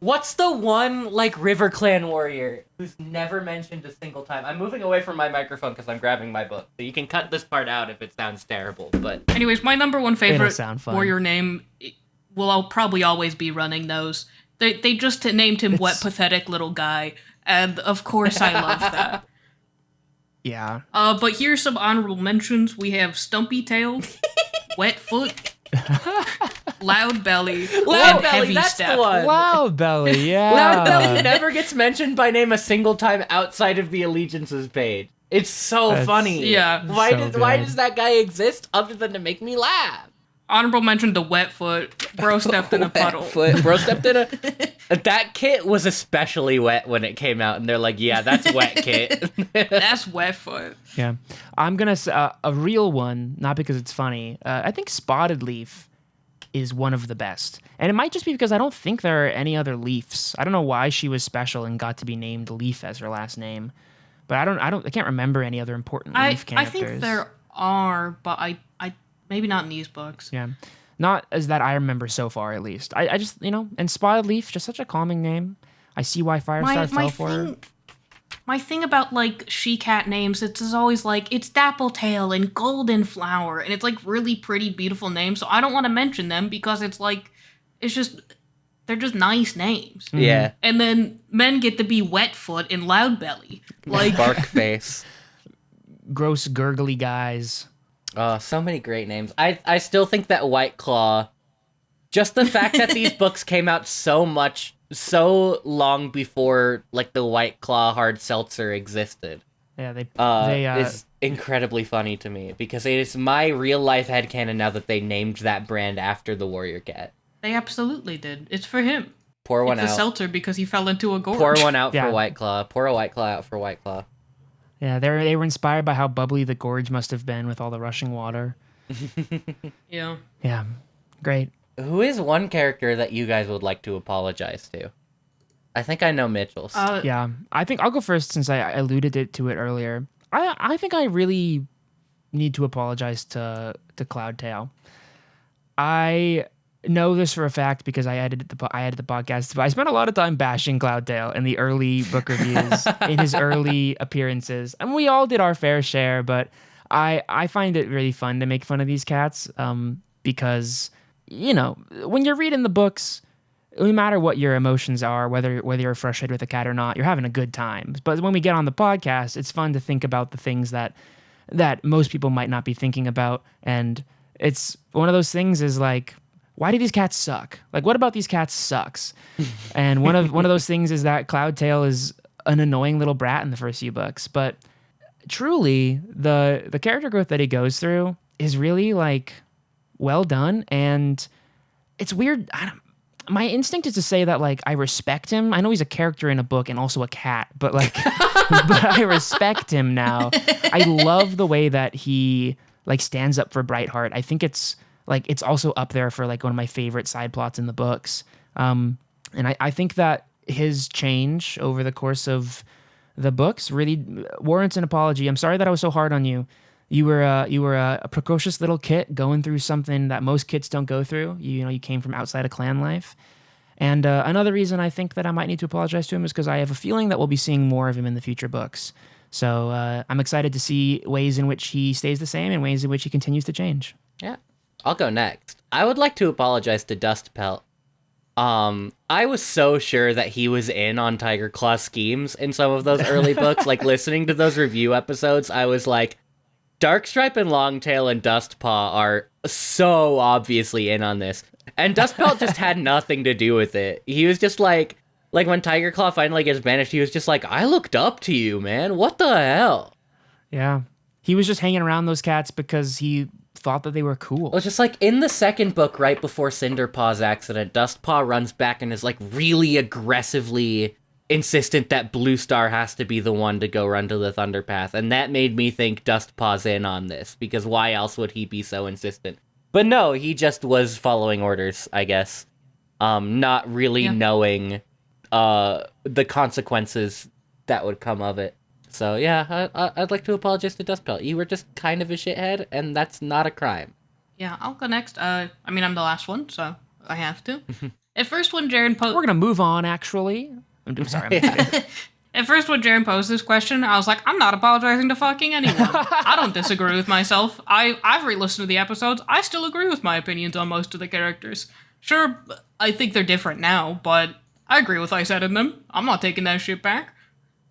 What's the one like River Clan warrior who's never mentioned a single time? I'm moving away from my microphone because I'm grabbing my book, so you can cut this part out if it sounds terrible. But Anyways, my number one favorite sound fun. warrior name will probably always be Running Nose. They just named him Wet Pathetic Little Guy, and of course I love that. Yeah. But here's some honorable mentions. We have Stumpy Tail, Wet Foot, Loud Belly, and Heavy that's Step. the one. Loud Belly, yeah. Loud Belly never gets mentioned by name a single time outside of the allegiances page. It's so That's- funny. Yeah. Why So why good. does that guy exist other than to make me laugh? Honorable mention to Wet Foot. Bro stepped in a puddle. Bro stepped in a. That kit was especially wet when it came out, and they're like, "Yeah, that's wet kit." That's Wet Foot. Yeah. I'm going to say a real one, not because it's funny. I think Spotted Leaf is one of the best. And it might just be because I don't think there are any other Leafs. I don't know why she was special and got to be named Leaf as her last name. But I can't remember any other important Leaf I characters. think there are, but I maybe not in these books. Yeah. Not as that I remember so far, at least. I just, and Spotted Leaf, just such a calming name. I see why Firestar fell for her. My thing about like she-cat names, it's always like it's Dappletail and Golden Flower, and it's like really pretty, beautiful names. So I don't want to mention them because they're just nice names. Yeah, And then men get to be Wetfoot and Loudbelly. Like Barkface. Gross, gurgly guys. Oh, so many great names. I still think that White Claw, just the fact that these books came out so long before like the White Claw hard seltzer existed, Yeah, they is incredibly funny to me because it is my real life headcanon now that they named that brand after the Warrior Cat. they absolutely did. It's for him. Pour one It's a out. seltzer because he fell into a gorge. Pour one out Yeah. for White Claw. Pour a White Claw out for White Claw. Yeah, they were inspired by how bubbly the gorge must have been with all the rushing water. Yeah. Yeah, great. Who is one character that you guys would like to apologize to? I think I know Mitchell's. Yeah, I think I'll go first since I alluded to it earlier. I think I really need to apologize to Cloudtail. I know this for a fact because I edited the podcast, but I spent a lot of time bashing Cloudtail in the early book reviews, in his early appearances, and we all did our fair share. But I find it really fun to make fun of these cats because when you're reading the books, no matter what your emotions are, whether you're frustrated with a cat or not, you're having a good time. But when we get on the podcast, it's fun to think about the things that most people might not be thinking about, and it's one of those things is like, why do these cats suck? Like, what about these cats sucks? And one of those things is that Cloudtail is an annoying little brat in the first few books, but truly the character growth that he goes through is really like well done, and it's weird. My instinct is to say that like I respect him. I know he's a character in a book and also a cat, but like but I respect him now. I love the way that he like stands up for Brightheart. I think it's also up there for like one of my favorite side plots in the books. And I think that his change over the course of the books really warrants an apology. I'm sorry that I was so hard on you. You were a precocious little kid going through something that most kids don't go through. You came from outside of clan life. And another reason I think that I might need to apologize to him is because I have a feeling that we'll be seeing more of him in the future books. So I'm excited to see ways in which he stays the same and ways in which he continues to change. Yeah. I'll go next. I would like to apologize to Dustpelt. I was so sure that he was in on Tiger Claw schemes in some of those early books. Like, listening to those review episodes, I was like, Darkstripe and Longtail and Dustpaw are so obviously in on this. And Dustpelt just had nothing to do with it. He was just like when Tiger Claw finally gets banished, he was just like, I looked up to you, man. What the hell? Yeah. He was just hanging around those cats because he thought that they were cool. It was just like in the second book, right before Cinderpaw's accident, Dustpaw runs back and is like really aggressively insistent that Blue Star has to be the one to go run to the Thunderpath, and that made me think Dustpaw's in on this, because why else would he be so insistent? But no, he just was following orders, I guess. Not really knowing the consequences that would come of it. So yeah, I'd like to apologize to Dustpelt. You were just kind of a shithead, and that's not a crime. Yeah, I'll go next. I'm the last one, so I have to. At first, when Jaron posed... We're going to move on, actually. I'm sorry. At first, when Jaron posed this question, I was like, I'm not apologizing to fucking anyone. I don't disagree with myself. I've re-listened to the episodes. I still agree with my opinions on most of the characters. Sure, I think they're different now, but I agree with what I said in them. I'm not taking that shit back.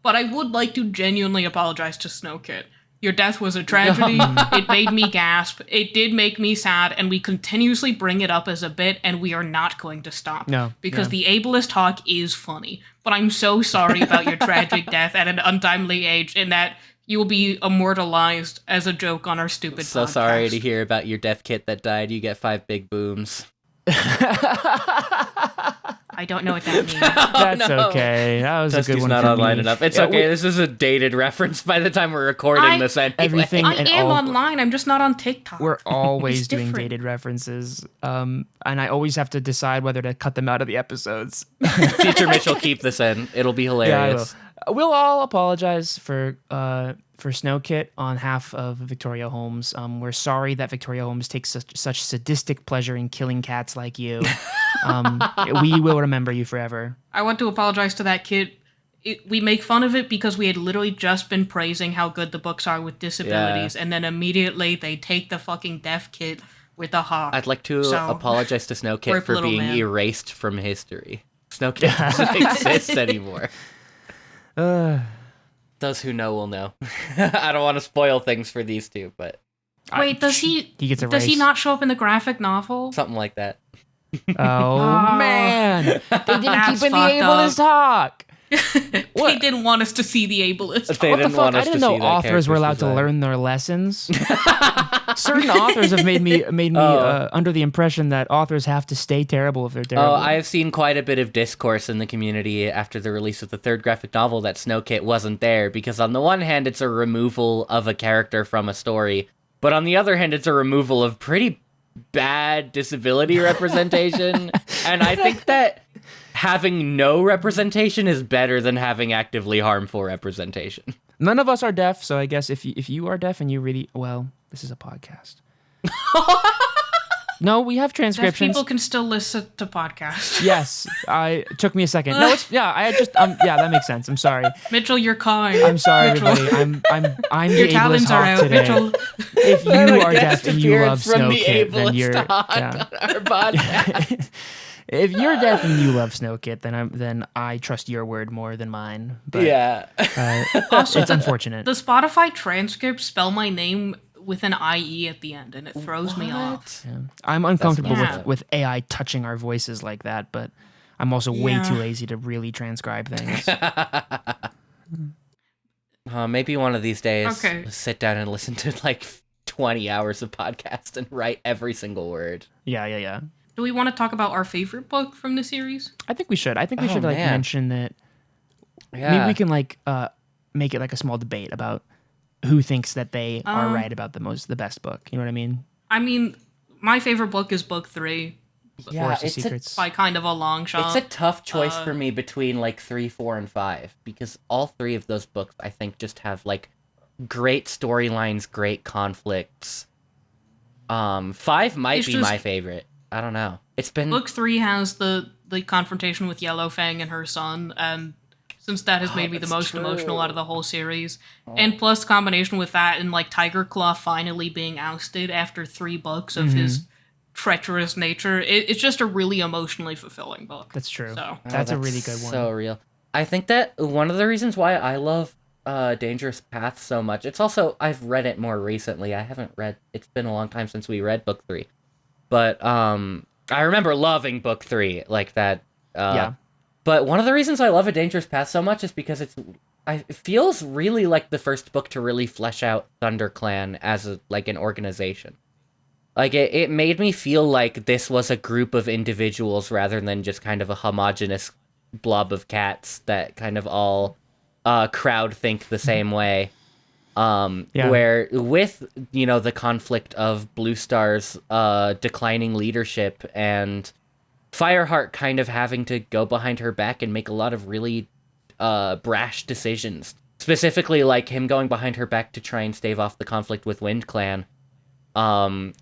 But I would like to genuinely apologize to Snowkit. Your death was a tragedy. It made me gasp. It did make me sad, and we continuously bring it up as a bit, and we are not going to stop. No. Because the ableist talk is funny. But I'm so sorry about your tragic death at an untimely age, and that you will be immortalized as a joke on our stupid podcast. So sorry to hear about your death kit that died. You get 5 big booms. I don't know what that means. That's okay. That was a good one not for online me. enough. It's okay. This is a dated reference by the time we're recording this anyway. Everything I and am all, online. I'm just not on TikTok. We're always It's doing different. dated references, and I always have to decide whether to cut them out of the episodes. Future Mitch will keep this in. It'll be hilarious. Yeah, I will. We'll all apologize for Snowkit on behalf of Victoria Holmes. We're sorry that Victoria Holmes takes such sadistic pleasure in killing cats like you. We will remember you forever. I want to apologize to that kid. We make fun of it because we had literally just been praising how good the books are with disabilities, and then immediately they take the fucking deaf kid with a hawk. I'd like to apologize to Snowkit Poor for little being man. erased from history. Snowkit doesn't exist anymore. Those who know will know. I don't want to spoil things for these two, but Wait, does he? He gets Does erased. he not show up in the graphic novel? something like that. Oh man, they didn't That's keep in the fucked ableist up. hawk. They didn't want us to see the ableist. They What the didn't fuck? want I us to didn't see know that authors were character's allowed to design. learn their lessons. Certain authors have made me under the impression that authors have to stay terrible if they're terrible. Oh, I have seen quite a bit of discourse in the community after the release of the third graphic novel that Snowkit wasn't there, because on the one hand, it's a removal of a character from a story, but on the other hand, it's a removal of pretty bad disability representation. And I think that having no representation is better than having actively harmful representation. None of us are deaf, so I guess if you are deaf and you really this is a podcast. No, we have Deaf transcriptions. people can still listen to podcasts. Yes, it took me a second. No, that makes sense. I'm sorry. Mitchell, you're kind. I'm sorry, Mitchell. everybody. I'm Your the ableist talents are hawk out, today. Mitchell. If you are deaf and you love From the Snowkit, then ableist you're hawk yeah. on our podcast. If you're deaf and you love Snowkit, then I trust your word more than mine. But, Yeah. Also, it's unfortunate. The Spotify transcripts spell my name with an IE at the end, and it throws me off. Yeah. I'm uncomfortable messed with AI touching our voices like that, but I'm also way Yeah. too lazy to really transcribe things. Maybe one of these days, Okay. sit down and listen to like 20 hours of podcast and write every single word. Yeah. Do we want to talk about our favorite book from the series? I think we should. I think we Oh, should man. mention that. Yeah. Maybe we can make it like a small debate about who thinks that they are right about the best book. You know what I mean? I mean, my favorite book is book 3 Yeah, Forest of it's Secrets. by kind of a long shot. It's a tough choice for me between like 3, 4, and 5, because all 3 of those books I think just have like great storylines, great conflicts. 5 might It's be just- my favorite. I don't know. It's been Book 3 has the confrontation with Yellowfang and her son, and since that has made me the that's most emotional true. out of the whole series. And plus combination with that and like Tiger Claw finally being ousted after 3 books of his treacherous nature, it's just a really emotionally fulfilling book. That's true. So That's a really good one. So real. I think that one of the reasons why I love Dangerous Path so much, it's also, I've read it more recently. I haven't read, it's been a long time since we read book 3. But I remember loving book 3 like that. Yeah. But one of the reasons I love A Dangerous Path so much is because it feels really like the first book to really flesh out ThunderClan as an organization. Like, it made me feel like this was a group of individuals rather than just kind of a homogenous blob of cats that kind of all crowd think the same way. Yeah. Where with, the conflict of Blue Star's declining leadership and Fireheart kind of having to go behind her back and make a lot of really brash decisions. Specifically, like him going behind her back to try and stave off the conflict with Wind Clan. And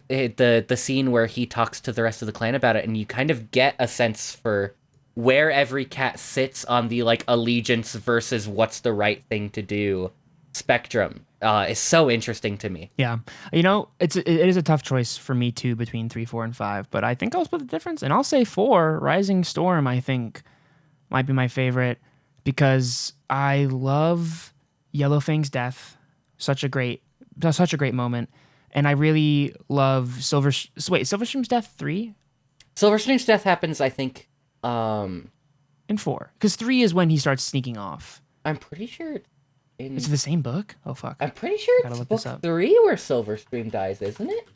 the scene where he talks to the rest of the clan about it, and you kind of get a sense for where every cat sits on the allegiance versus what's the right thing to do spectrum is so interesting to me. Yeah. It is a tough choice for me too between 3, 4, and 5, but I think I'll split the difference, and I'll say 4, Rising Storm, I think might be my favorite because I love Yellowfang's death. Such a great moment. And I really love Silverstream's death 3? Silverstream's death happens, I think, In 4. Because 3 is when he starts sneaking off. I'm pretty sure It's the same book? Oh, fuck. I'm pretty sure Gotta it's look book this up. 3 where Silverstream dies, isn't it?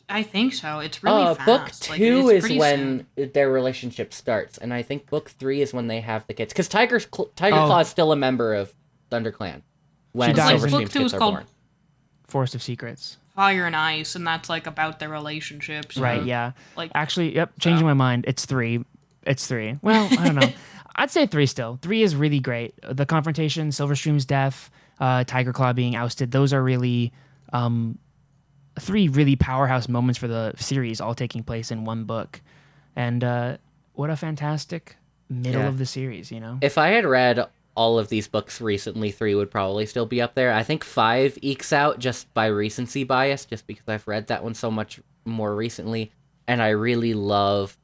I think so. It's really fast. Book 2 it's is pretty when soon. their relationship starts, and I think book 3 is when they have the kids. Because Tiger Claw is still a member of ThunderClan when She dies in- Silverstream's Book 2 kids is are called born. Forest of Secrets. Fire and Ice, and that's like about their relationships. Right, yeah. Like Actually, yep, changing my mind. It's 3. It's 3. Well, I don't know. I'd say 3 still. 3 is really great. The confrontation, Silverstream's death, Tiger Claw being ousted, those are really 3 really powerhouse moments for the series, all taking place in one book. And what a fantastic middle Yeah. of the series, If I had read all of these books recently, 3 would probably still be up there. I think 5 ekes out just by recency bias, just because I've read that one so much more recently, and I really love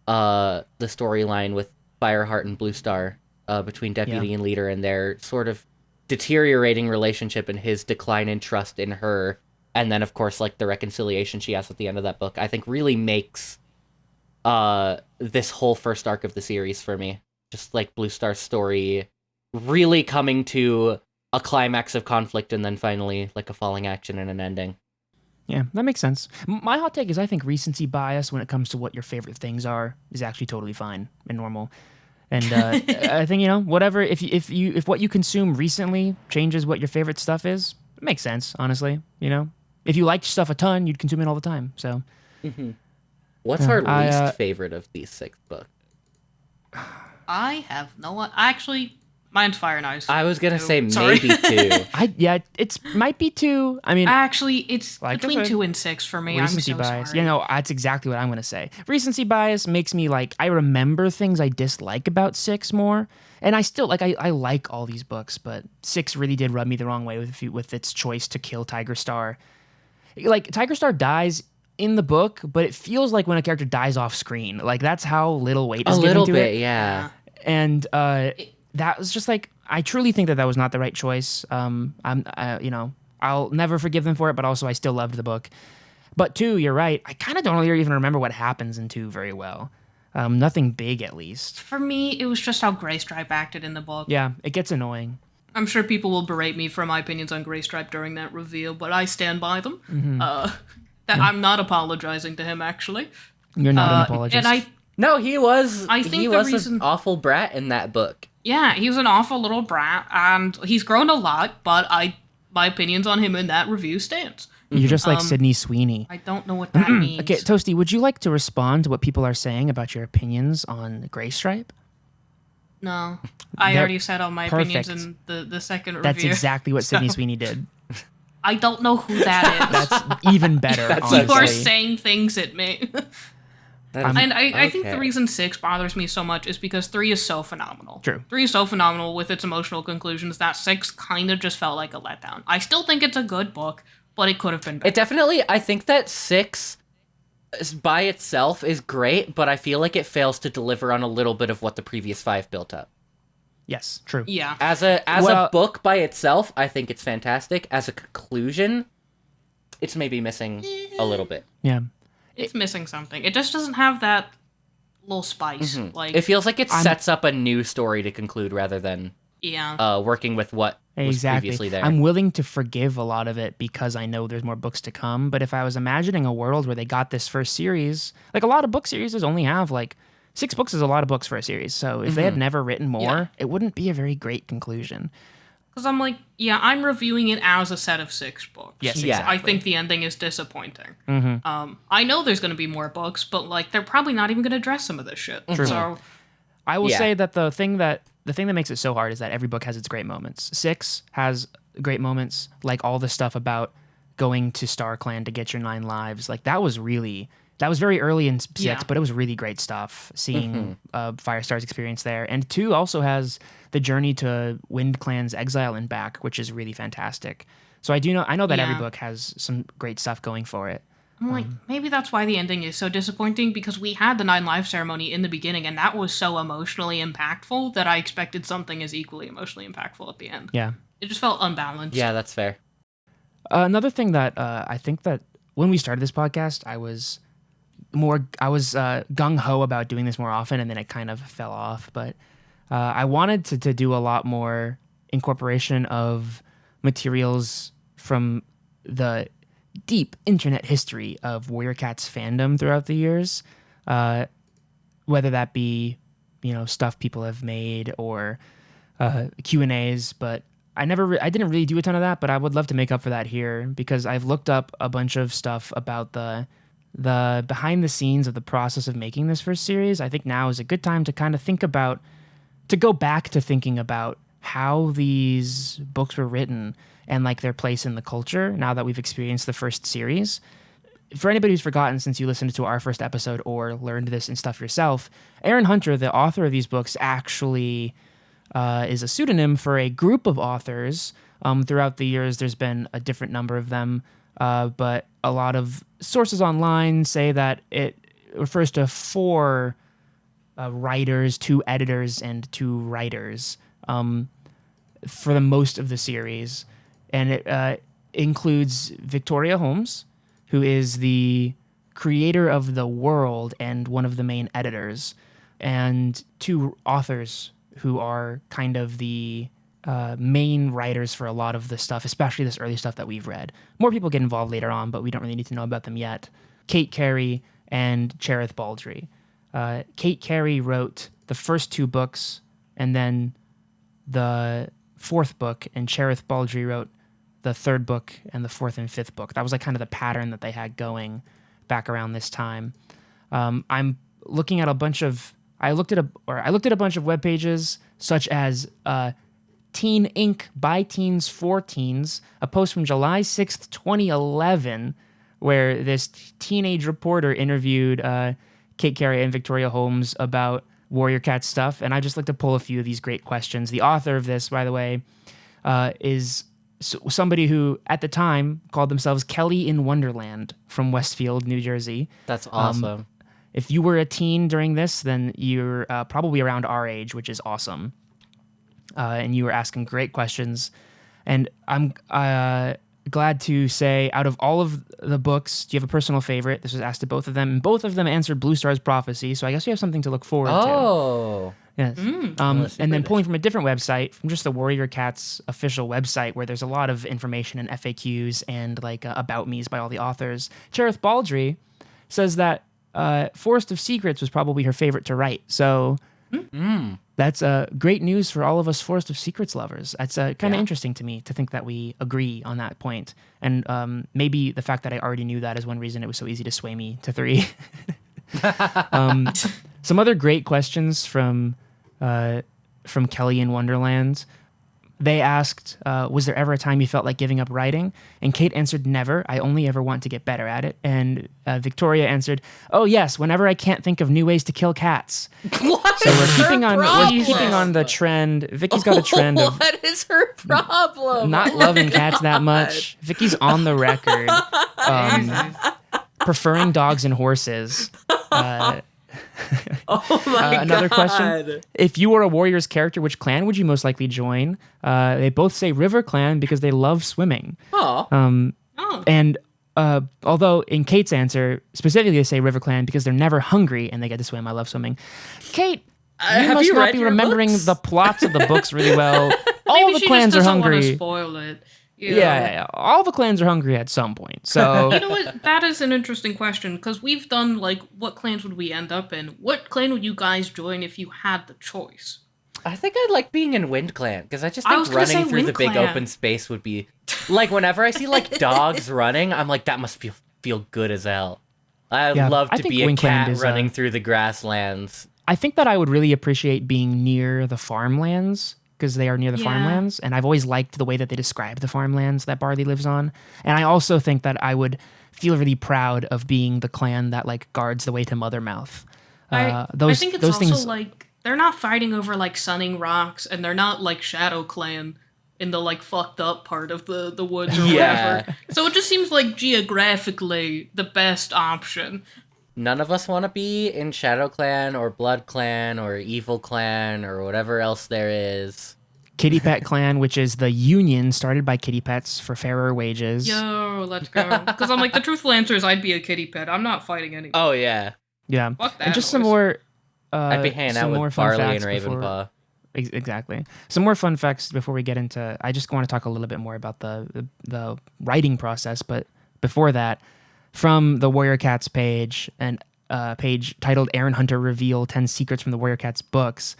the storyline with Fireheart and Blue Star between Deputy and Leader, and their sort of deteriorating relationship and his decline in trust in her, and then of course the reconciliation she has at the end of that book, I think really makes this whole first arc of the series for me. just like Blue Star's story really coming to a climax of conflict and then finally like a falling action and an ending. Yeah, that makes sense. My hot take is I think recency bias when it comes to what your favorite things are is actually totally fine and normal. And I think, whatever, if what you consume recently changes what your favorite stuff is, it makes sense, honestly. If you liked stuff a ton, you'd consume it all the time. So, What's our least favorite of these 6 books? I have no one. Actually, mine's Fire and Ice. I was gonna say Sorry. maybe 2. It might be 2. I mean, Actually, it's like between 2 and 6 for me. recency I'm so bias. sorry. That's exactly what I'm going to say. Recency bias makes me I remember things I dislike about 6 more. And I still, I like all these books, but 6 really did rub me the wrong way with its choice to kill Tiger Star. Tiger Star dies in the book, but it feels like when a character dies off screen. That's how little weight is given to it. Yeah. And that was just I truly think that was not the right choice. I'll never forgive them for it, but also I still loved the book. But 2, you're right. I kind of don't really even remember what happens in 2 very well. Nothing big, at least. For me, it was just how Greystripe acted in the book. Yeah, it gets annoying. I'm sure people will berate me for my opinions on Greystripe during that reveal, but I stand by them. I'm not apologizing to him, actually. You're not an apologist. And No, he was. I think he the was reason- an awful brat in that book. Yeah, he was an awful little brat, and he's grown a lot, but my opinions on him in that review stands. You're just like Sydney Sweeney. I don't know what that means. Okay, Toasty, would you like to respond to what people are saying about your opinions on Greystripe? No. I They're already said all my opinions perfect. in the second review. That's exactly what Sydney Sweeney did. I don't know who that is. That's even better, honestly. People are saying things at me. And I think okay. the reason 6 bothers me so much is because 3 is so phenomenal. True. 3 is so phenomenal with its emotional conclusions that 6 kind of just felt like a letdown. I still think it's a good book, but it could have been better. It definitely, I think that 6 by itself is great, but I feel like it fails to deliver on a little bit of what the previous 5 built up. Yes, true. Yeah. As a book by itself, I think it's fantastic. As a conclusion, it's maybe missing a little bit. Yeah. It's missing something. It just doesn't have that little spice. It feels like it sets up a new story to conclude rather than working with what was previously there. I'm willing to forgive a lot of it because I know there's more books to come. But if I was imagining a world where they got this first series, a lot of book series only have 6 books is a lot of books for a series. So if they had never written more, it wouldn't be a very great conclusion. Because I'm I'm reviewing it as a set of 6 books. Yes, Yeah. exactly. I think the ending is disappointing. I know there's going to be more books, but they're probably not even going to address some of this shit. True. So I will say that the thing that makes it so hard is that every book has its great moments. 6 has great moments, all the stuff about going to StarClan to get your 9 lives. That was very early in 6, but it was really great stuff. Seeing Firestar's experience there, and 2 also has the journey to Wind Clan's exile and back, which is really fantastic. So I know that every book has some great stuff going for it. I'm maybe that's why the ending is so disappointing, because we had the 9 live ceremony in the beginning, and that was so emotionally impactful that I expected something as equally emotionally impactful at the end. Yeah. It just felt unbalanced. Yeah, that's fair. Another thing that I think that when we started this podcast, I was gung-ho about doing this more often, and then it kind of fell off. But I wanted to do a lot more incorporation of materials from the deep internet history of Warrior Cat's fandom throughout the years, whether that be stuff people have made or Q&As. But I didn't really do a ton of that, but I would love to make up for that here, because I've looked up a bunch of stuff about the behind the scenes of the process of making this first series. I think now is a good time to kind of go back to thinking about how these books were written and their place in the culture now that we've experienced the first series. For anybody who's forgotten since you listened to our first episode or learned this and stuff yourself, Aaron Hunter, the author of these books, actually is a pseudonym for a group of authors. Throughout the years, there's been a different number of them, but a lot of sources online say that it refers to 4 writers, 2 editors, and 2 writers for the most of the series. And it includes Victoria Holmes, who is the creator of the world and one of the main editors. and two authors who are kind of the main writers for a lot of the stuff, especially this early stuff that we've read. More people get involved later on, but we don't really need to know about them yet. Kate Carey and Cherith Baldry. Kate Carey wrote the first two books and then the fourth book, and Cherith Baldry wrote the third book and the fourth and fifth book. That was like kind of the pattern that they had going back around this time. I'm looking at a bunch of I looked at a bunch of web pages such as Teen Inc. by Teens for Teens, a post from July 6th, 2011, where this teenage reporter interviewed Kate Carey and Victoria Holmes about Warrior Cat stuff, and I just like to pull a few of these great questions. The author of this, by the way, is somebody who, at the time, called themselves Kelly in Wonderland from Westfield, New Jersey. That's awesome. If you were a teen during this, then you're probably around our age, which is awesome. And you were asking great questions. And I'm glad to say, out of all of the books, do you have a personal favorite? This was asked to both of them, and both of them answered Blue Star's Prophecy, so I guess you have something to look forward to. Oh. Yes. And then pulling from a different website, from just the Warrior Cat's official website, where there's a lot of information and FAQs and like about me's by all the authors. Cherith Baldry says that Forest of Secrets was probably her favorite to write. So that's great news for all of us Forest of Secrets lovers. That's kind of interesting to me to think that we agree on that point. And maybe the fact that I already knew that is one reason it was so easy to sway me to 3. Some other great questions from Kelly in Wonderland. They asked, was there ever a time you felt like giving up writing? And Kate answered, never. I only ever want to get better at it. And Victoria answered, oh yes, whenever I can't think of new ways to kill cats. What So is we're her problem? keeping on the trend. Vicky's got a trend of What is her problem? not loving cats that much. Vicky's on the record preferring dogs and horses. Oh my god. Another question. If you were a Warriors character, which clan would you most likely join? They both say River Clan because they love swimming. Oh. And although in Kate's answer, specifically they say River Clan because they're never hungry and they get to swim. I love swimming. Kate, you have must you not read be your remembering books? the plots of the books really well. All Maybe the she clans just are doesn't want to hungry. spoil it. Yeah, all the clans are hungry at some point. So You know what? That is an interesting question, because we've done, like, what clans would we end up in? What clan would you guys join if you had the choice? I think I'd like being in Wind Clan, because I just I think was gonna say running through the Wind big Clan. open space would be... Like, whenever I see, like, dogs running, I'm like, that must feel good as hell. I'd Yeah, love I to think be a Wind Clan cat is, running through the grasslands. I think that I would really appreciate being near the farmlands because they are near the Yeah. farmlands. And I've always liked the way that they describe the farmlands that Barley lives on. And I also think that I would feel really proud of being the clan that like guards the way to Mothermouth. I Those think it's those also, things. like, they're not fighting over, like, Sunning Rocks, and they're not, like, Shadow Clan in the, like, fucked up part of the woods or Yeah. whatever. So it just seems like geographically the best option. None of us want to be in Shadow Clan or Blood Clan or Evil Clan or whatever else there is. Kitty Pet Clan, which is the union started by kitty pets for fairer wages. Yo, let's go. Because I'm like, the truthful answer is I'd be a kitty pet. I'm not fighting anyone. Oh, yeah. Yeah. Fuck that And just some noise. more. I'd be hanging some out more with fun Barley and facts before- Ravenpaw. Exactly. Some more fun facts before we get into. I just want to talk a little bit more about the writing process, but before that, from the Warrior Cats page and page titled "Aaron Hunter Reveal 10 Secrets from the Warrior Cats Books."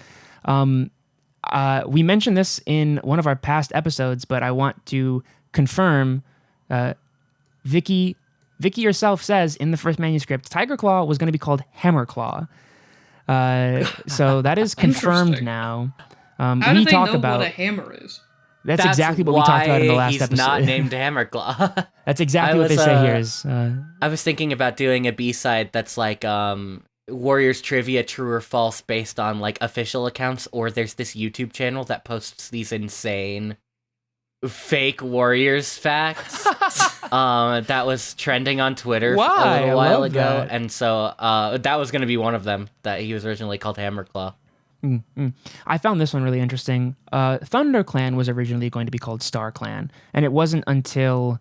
We mentioned this in one of our past episodes, but I want to confirm. Vicky herself says in the first manuscript, Tiger Claw was going to be called Hammer Claw. So that is confirmed Interesting. now. How we do they talk know about what a hammer is? that's exactly what we talked about in the last he's episode. not named Hammerclaw. That's exactly I what they was, say here. Is I was thinking about doing a B-side that's like Warriors trivia, true or false, based on like official accounts, or there's this YouTube channel that posts these insane fake Warriors facts that was trending on Twitter Why? a I little while love ago, that. and so that was going to be one of them, that he was originally called Hammerclaw. I found this one really interesting. Thunder Clan was originally going to be called Star Clan, and it wasn't until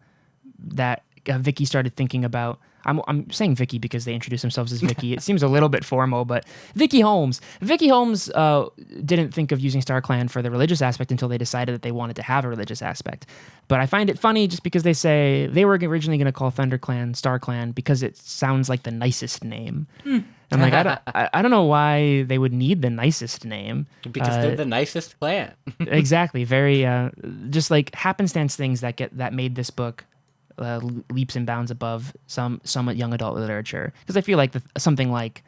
that Vicky started thinking about. I'm saying Vicky because they introduce themselves as Vicky. It seems a little bit formal, but Vicky Holmes. Vicky Holmes didn't think of using StarClan for the religious aspect until they decided that they wanted to have a religious aspect. But I find it funny just because they say they were originally going to call ThunderClan StarClan because it sounds like the nicest name. I'm like, I don't know why they would need the nicest name. Because they're the nicest clan. Exactly. Very just like happenstance things that made this book leaps and bounds above some young adult literature. Because I feel like something like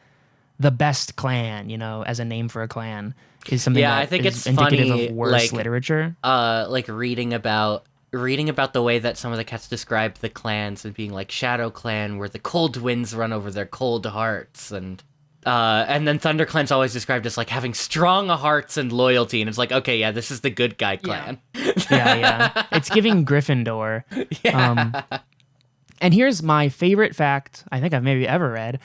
the best clan, as a name for a clan, is something that I think is it's indicative funny, of worse literature. Like reading about the way that some of the cats describe the clans and being like Shadow Clan, where the cold winds run over their cold hearts, and then ThunderClan's always described as like having strong hearts and loyalty, and it's like, okay, yeah, this is the good guy clan. Yeah. It's giving Gryffindor. Yeah. And here's my favorite fact I think I've maybe ever read.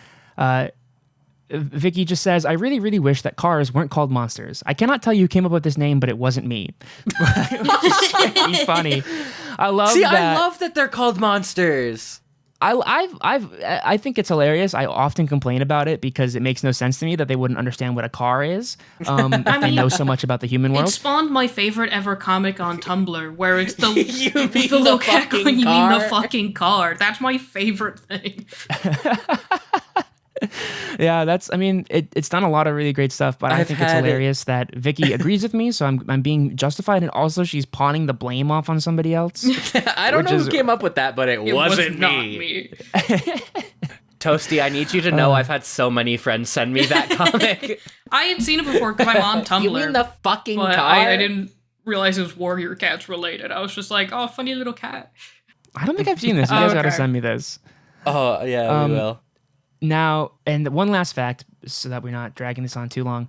Vicky just says, I really, really wish that cars weren't called monsters. I cannot tell you who came up with this name, but it wasn't me. Which is really funny. I love that. I love that they're called monsters. I think it's hilarious. I often complain about it because it makes no sense to me that they wouldn't understand what a car is. If they know so much about the human world. It spawned my favorite ever comic on Tumblr, where it's the You mean the the cat fucking when you mean the car? fucking car. That's my favorite thing. Yeah, it's done a lot of really great stuff, but I think it's hilarious that Vicky agrees with me, so I'm being justified, and also she's pawning the blame off on somebody else. I don't know who came up with that, but it wasn't not me. me. Toasty, I need you to know I've had so many friends send me that comic. I had seen it before because I'm on Tumblr. You mean the fucking but car? I didn't realize it was Warrior Cats related. I was just like, oh, funny little cat. I don't think I've seen this. You guys gotta Okay. send me this. Oh, yeah, we will. Now, and one last fact, so that we're not dragging this on too long.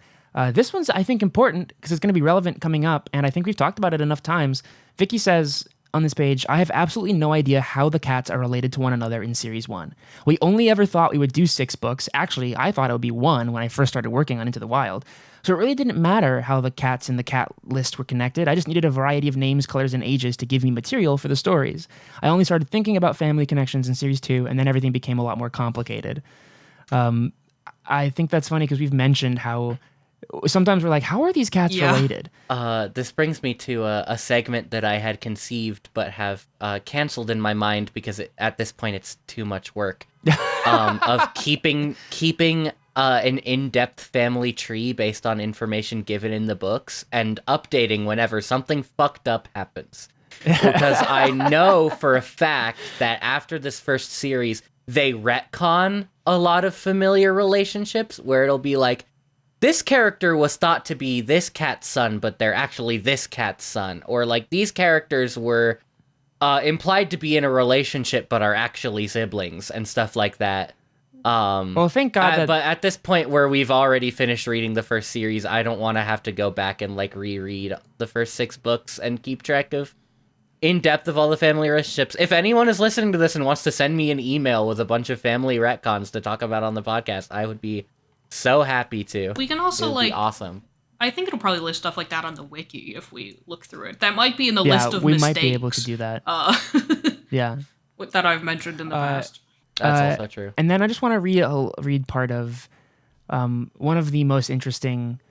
This one's, I think, important because it's going to be relevant coming up, and I think we've talked about it enough times. Vicky says on this page, I have absolutely no idea how the cats are related to one another in Series 1. We only ever thought we would do 6 books. Actually, I thought it would be 1 when I first started working on Into the Wild. So it really didn't matter how the cats in the cat list were connected. I just needed a variety of names, colors, and ages to give me material for the stories. I only started thinking about family connections in Series 2, and then everything became a lot more complicated. I think that's funny because we've mentioned how sometimes we're like, how are these cats related? This brings me to a segment that I had conceived but have canceled in my mind because at this point it's too much work. Of keeping an in-depth family tree based on information given in the books and updating whenever something fucked up happens. Because I know for a fact that after this first series, they retcon a lot of familiar relationships where it'll be like, this character was thought to be this cat's son, but they're actually this cat's son. Or like, these characters were implied to be in a relationship, but are actually siblings and stuff like that. Well, thank God But at this point where we've already finished reading the first series, I don't want to have to go back and like reread the first 6 books and keep track of in depth of all the family relationships. If anyone is listening to this and wants to send me an email with a bunch of family retcons to talk about on the podcast, I would be so happy to. We can also Be awesome. I think it'll probably list stuff like that on the wiki if we look through it. That might be in the list of we mistakes. might be able to do that. Yeah. That I've mentioned in the past. That's also true. And then I just want to read part of one of the most interesting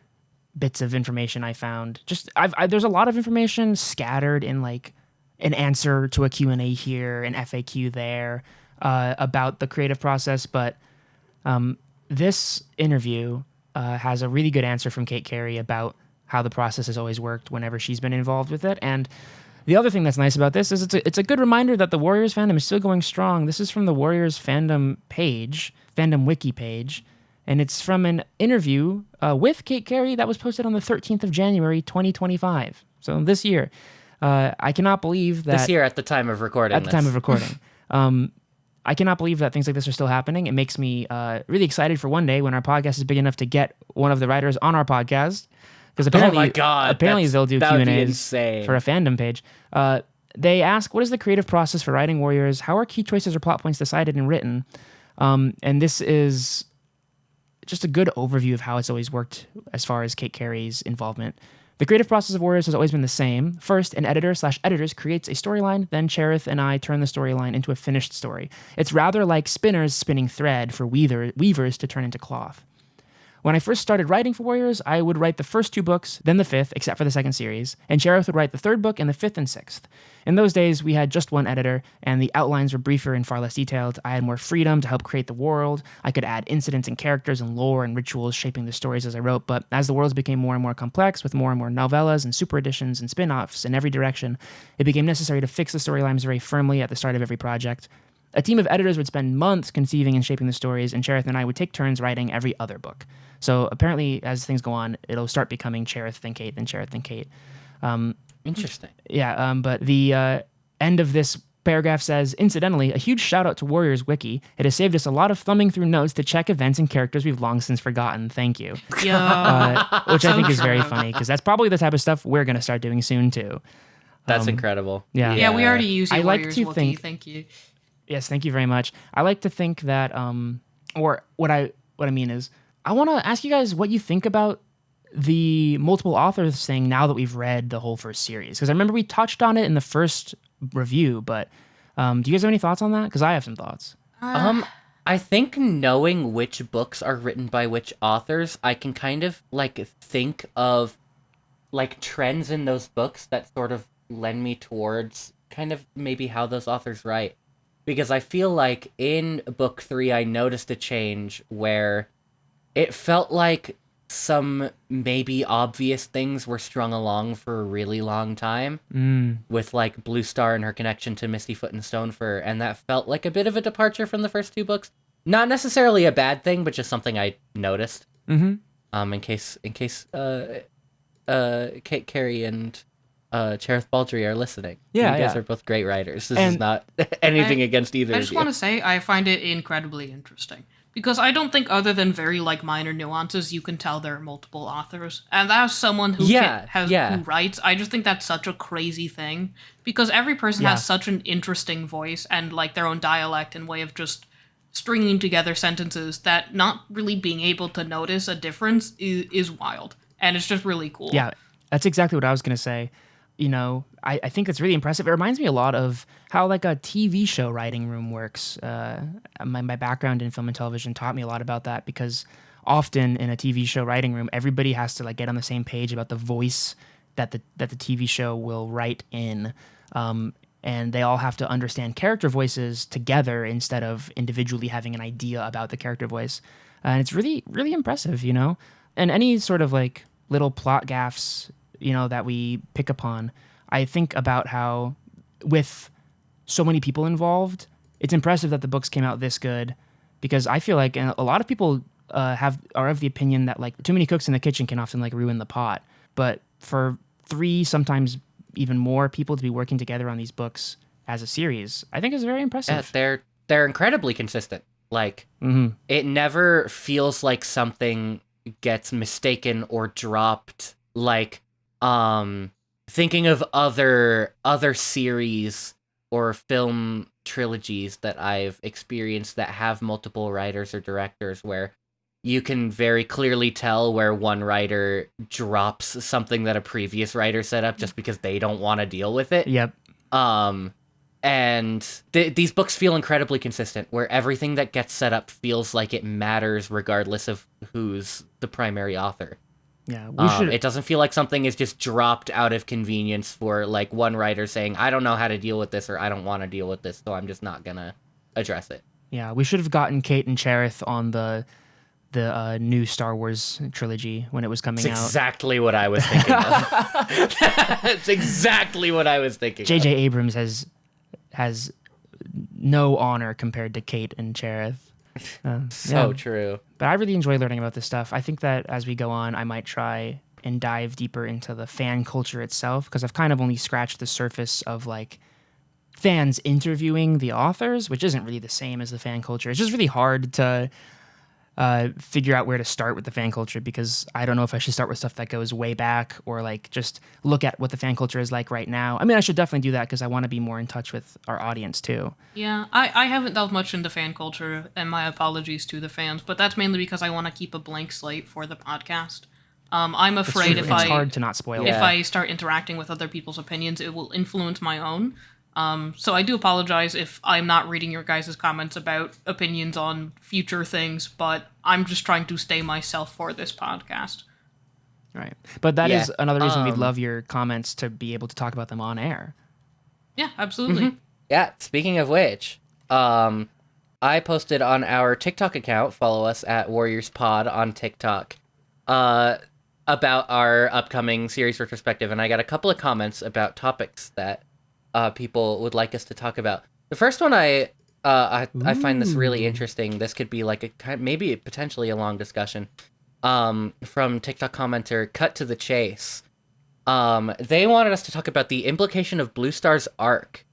bits of information I found. Just there's a lot of information scattered in like an answer to a Q&A here, an FAQ there about the creative process, but this interview has a really good answer from Kate Carey about how the process has always worked whenever she's been involved with it. And the other thing that's nice about this is it's a good reminder that the Warriors fandom is still going strong. This is from the Warriors fandom page, fandom wiki page, and it's from an interview with Kate Carey that was posted on the 13th of January, 2025. So this year. I cannot believe that... This year at the time of recording. At the time of recording. I cannot believe that things like this are still happening. It makes me really excited for one day when our podcast is big enough to get one of the writers on our podcast. Because apparently, oh my God, apparently they'll do Q&As insane. for a fandom page. They ask, what is the creative process for writing Warriors? How are key choices or plot points decided and written? And this is just a good overview of how it's always worked as far as Kate Carey's involvement. The creative process of Warriors has always been the same. First, an editor/editors creates a storyline, then Cherith and I turn the storyline into a finished story. It's rather like spinners spinning thread for weavers to turn into cloth. When I first started writing for Warriors, I would write the first 2 books, then the 5th, except for the 2nd series, and Cherith would write the 3rd book and the 5th and 6th. In those days, we had just one editor, and the outlines were briefer and far less detailed. I had more freedom to help create the world. I could add incidents and characters and lore and rituals shaping the stories as I wrote, but as the worlds became more and more complex, with more and more novellas and super editions and spin-offs in every direction, it became necessary to fix the storylines very firmly at the start of every project. A team of editors would spend months conceiving and shaping the stories, and Cherith and I would take turns writing every other book. So apparently, as things go on, it'll start becoming Cherith then Kate, then Cherith then Kate. Interesting. Yeah, but the end of this paragraph says, incidentally, a huge shout out to Warriors Wiki. It has saved us a lot of thumbing through notes to check events and characters we've long since forgotten. Thank you. Yeah. Which I think is very funny, because that's probably the type of stuff we're going to start doing soon, too. That's incredible. Yeah. Yeah, we already use I like Warriors to Wiki. think- Thank you. Yes, thank you very much. I like to think that, or what I mean is, I want to ask you guys what you think about the multiple authors thing now that we've read the whole first series. Because I remember we touched on it in the first review, but do you guys have any thoughts on that? Because I have some thoughts. I think knowing which books are written by which authors, I can kind of like think of like trends in those books that sort of lend me towards kind of maybe how those authors write. Because I feel like in book 3, I noticed a change where it felt like some maybe obvious things were strung along for a really long time with like Blue Star and her connection to Mistyfoot and Stonefur, and that felt like a bit of a departure from the first 2 books. Not necessarily a bad thing, but just something I noticed. Mm-hmm. In case Kate Carey and Cherith Baldry are listening. Yeah, you guys yeah. are both great writers. This And is not anything against either I of just you. want to say I find it incredibly interesting. Because I don't think other than very like minor nuances, you can tell there are multiple authors. And as someone who who writes, I just think that's such a crazy thing. Because every person has such an interesting voice and like their own dialect and way of just stringing together sentences that not really being able to notice a difference is wild. And it's just really cool. Yeah, that's exactly what I was going to say. You know, I think it's really impressive. It reminds me a lot of how like a TV show writing room works. My background in film and television taught me a lot about that, because often in a TV show writing room, everybody has to like get on the same page about the voice that the TV show will write in. And they all have to understand character voices together instead of individually having an idea about the character voice. And it's really, really impressive, you know? And any sort of like little plot gaffes, you know, that we pick upon, I think about how with so many people involved, it's impressive that the books came out this good, because I feel like a lot of people are of the opinion that like too many cooks in the kitchen can often like ruin the pot. But for 3, sometimes even more people to be working together on these books as a series, I think is very impressive. Yeah, they're incredibly consistent. Like, it never feels like something gets mistaken or dropped. Like, thinking of other series or film trilogies that I've experienced that have multiple writers or directors, where you can very clearly tell where one writer drops something that a previous writer set up just because they don't want to deal with it. Yep. And these books feel incredibly consistent, where everything that gets set up feels like it matters regardless of who's the primary author. Yeah, we should. It doesn't feel like something is just dropped out of convenience for like one writer saying, I don't know how to deal with this, or I don't want to deal with this, so I'm just not gonna address it. Yeah, we should have gotten Kate and Cherith on the new Star Wars trilogy when it was coming out. Exactly what I was thinking of. That's exactly what I was thinking J.J. Abrams has no honor compared to Kate and Cherith. So true. But I really enjoy learning about this stuff. I think that as we go on, I might try and dive deeper into the fan culture itself, because I've kind of only scratched the surface of like fans interviewing the authors, which isn't really the same as the fan culture. It's just really hard to figure out where to start with the fan culture, because I don't know if I should start with stuff that goes way back or like just look at what the fan culture is like right now. I mean, I should definitely do that because I want to be more in touch with our audience too. Yeah, I haven't delved much into fan culture, and my apologies to the fans, but that's mainly because I want to keep a blank slate for the podcast. I'm afraid It's if true. It's hard to not spoil Yeah. it. if I start interacting with other people's opinions, it will influence my own. So I do apologize if I'm not reading your guys' comments about opinions on future things, but I'm just trying to stay myself for this podcast. Right. But that is Yeah. another reason we'd love your comments to be able to talk about them on air. Yeah, absolutely. Yeah, speaking of which, I posted on our TikTok account, follow us at Warriors Pod on TikTok, about our upcoming series retrospective, and I got a couple of comments about topics that people would like us to talk about. The first one I find this really interesting. This could be like maybe potentially a long discussion. From TikTok commenter Cut to the Chase. They wanted us to talk about the implication of Blue Star's arc.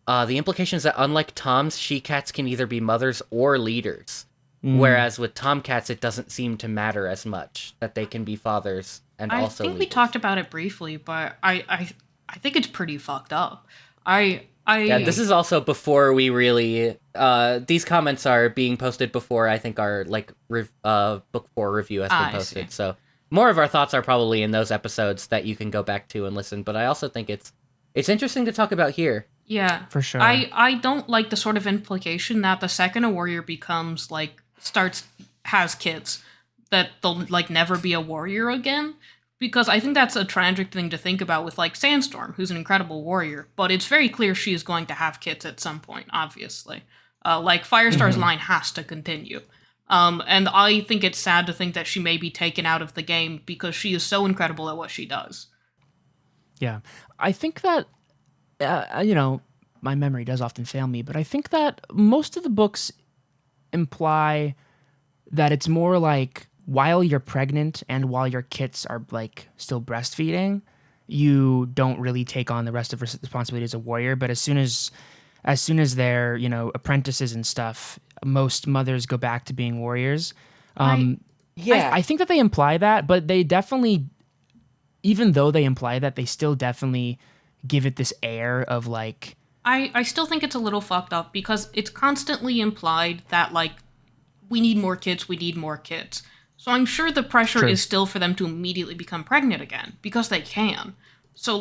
The implication is that unlike Toms, she-cats can either be mothers or leaders. Whereas with Tomcats, it doesn't seem to matter as much that they can be fathers and I also think we leaders. talked about it briefly, but I think it's pretty fucked up. Yeah, this is also before we really... these comments are being posted before I think our book 4 review has been I posted. see. So more of our thoughts are probably in those episodes that you can go back to and listen. But I also think it's interesting to talk about here. Yeah, For sure. I don't like the sort of implication that the second a warrior becomes has kids, that they'll never be a warrior again. Because I think that's a tragic thing to think about with Sandstorm, who's an incredible warrior, but it's very clear she is going to have kids at some point, obviously. Firestar's line has to continue. And I think it's sad to think that she may be taken out of the game because she is so incredible at what she does. Yeah. I think that, my memory does often fail me, but I think that most of the books imply that it's more like while you're pregnant and while your kits are still breastfeeding, you don't really take on the rest of responsibility as a warrior. But as soon as they're, apprentices and stuff, most mothers go back to being warriors. I think that they imply that, but they definitely, even though they imply that, they still definitely give it this air of I still think it's a little fucked up because it's constantly implied that we need more kids. So I'm sure the pressure True. is still for them to immediately become pregnant again because they can. So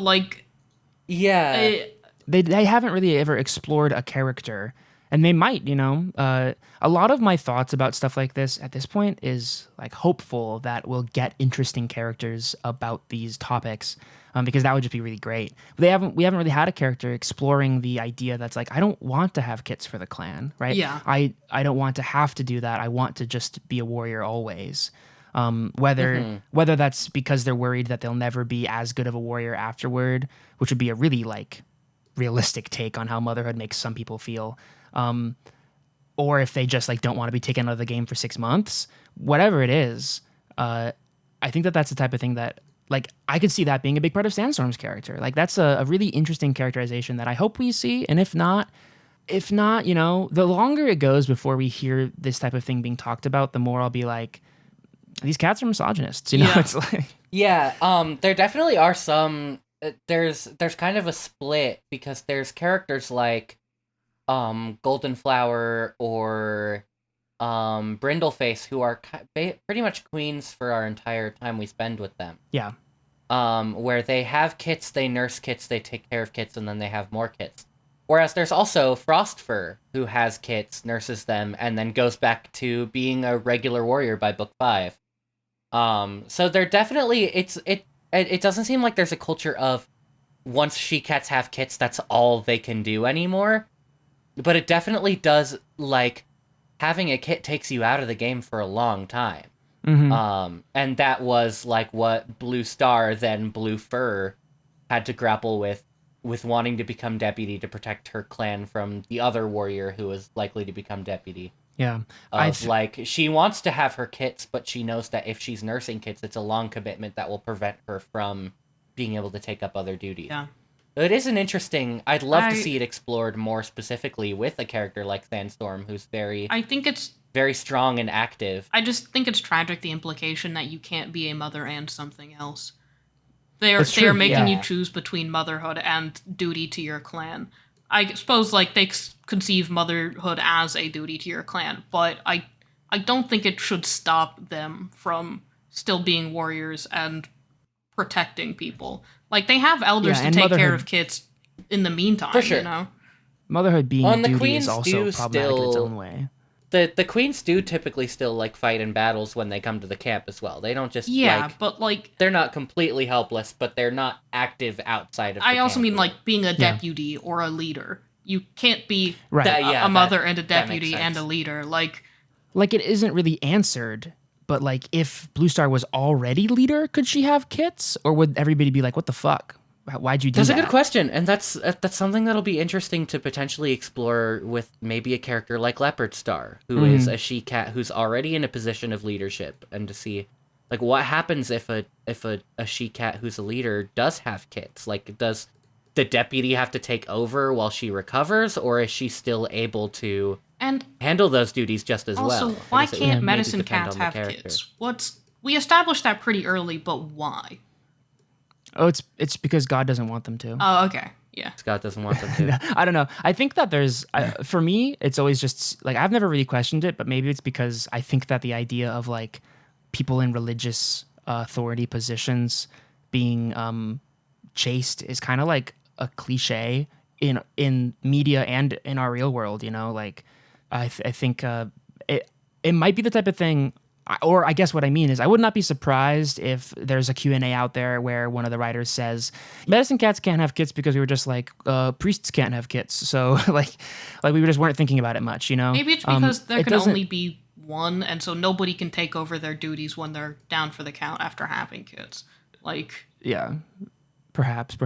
Yeah. they haven't really ever explored a character, and they might. A lot of my thoughts about stuff like this at this point is hopeful that we'll get interesting characters about these topics, because that would just be really great. We haven't really had a character exploring the idea that's I don't want to have kits for the clan, right? Yeah. I don't want to have to do that. I want to just be a warrior always. Whether that's because they're worried that they'll never be as good of a warrior afterward, which would be a really realistic take on how motherhood makes some people feel, or if they just don't want to be taken out of the game for 6 months, whatever it is. I think that that's the type of thing that I could see that being a big part of Sandstorm's character. That's a really interesting characterization that I hope we see. And if not, the longer it goes before we hear this type of thing being talked about, the more I'll be these cats are misogynists. Yeah. It's Yeah, there definitely are some... There's kind of a split because there's characters like Golden Flower or Brindleface who are pretty much queens for our entire time we spend with them. yeah. Where they have kits, they nurse kits, they take care of kits, and then they have more kits. Whereas there's also Frostfur, who has kits, nurses them, and then goes back to being a regular warrior by book 5. So they're definitely... It doesn't seem like there's a culture of once she-cats have kits, that's all they can do anymore. But it definitely does, having a kit takes you out of the game for a long time. Mm-hmm. And that was what Blue Star, then Blue Fur, had to grapple with wanting to become deputy to protect her clan from the other warrior who was likely to become deputy. Yeah. She wants to have her kits, but she knows that if she's nursing kits, it's a long commitment that will prevent her from being able to take up other duties. Yeah. It is an interesting... I'd love to see it explored more specifically with a character like Sandstorm, who's I think it's... very strong and active. I just think it's tragic, the implication that you can't be a mother and something else. They are making you choose between motherhood and duty to your clan. I suppose they conceive motherhood as a duty to your clan, but I don't think it should stop them from still being warriors and protecting people. Like, they have elders to and take care motherhood. of kids in the meantime, For sure. you know? Motherhood being On a the duty queens is also do problematic in its still- own way. The queens do typically still like fight in battles when they come to the camp as well. They don't just Yeah, like but, like, they're not completely helpless, but they're not active outside of the I also camp. mean, like, being a deputy or a leader. You can't be Right. That- a yeah, mother that- and a that makes deputy and a sense. leader. Like, Like, it isn't really answered, but like, if Blue Star was already leader, could she have kits, or would everybody be like, "What the fuck? Why'd you do That's that?" a good question, and that's something that'll be interesting to potentially explore with maybe a character like Leopard Star, who is a she-cat who's already in a position of leadership, and to see like what happens if a she-cat who's a leader does have kits. Like, does the deputy have to take over while she recovers, or is she still able to and handle those duties just as also, well? why Or does it can't maybe medicine depend cats on the have character? kids? We established that pretty early, but why? Oh, it's because God doesn't want them to. Oh, okay. Yeah. Scott doesn't want them to. I don't know. I think that for me, it's always just like, I've never really questioned it, but maybe it's because I think that the idea of like people in religious authority positions being chaste is kind of like a cliche in media and in our real world. You know, like I think it might be the type of thing. Or I guess what I mean is I would not be surprised if there's a Q&A out there where one of the writers says, medicine cats can't have kits because we were just like, priests can't have kits. So like we just weren't thinking about it much, you know? Maybe it's because there it can doesn't- only be one, and so nobody can take over their duties when they're down for the count after having kids. Like, Yeah, perhaps.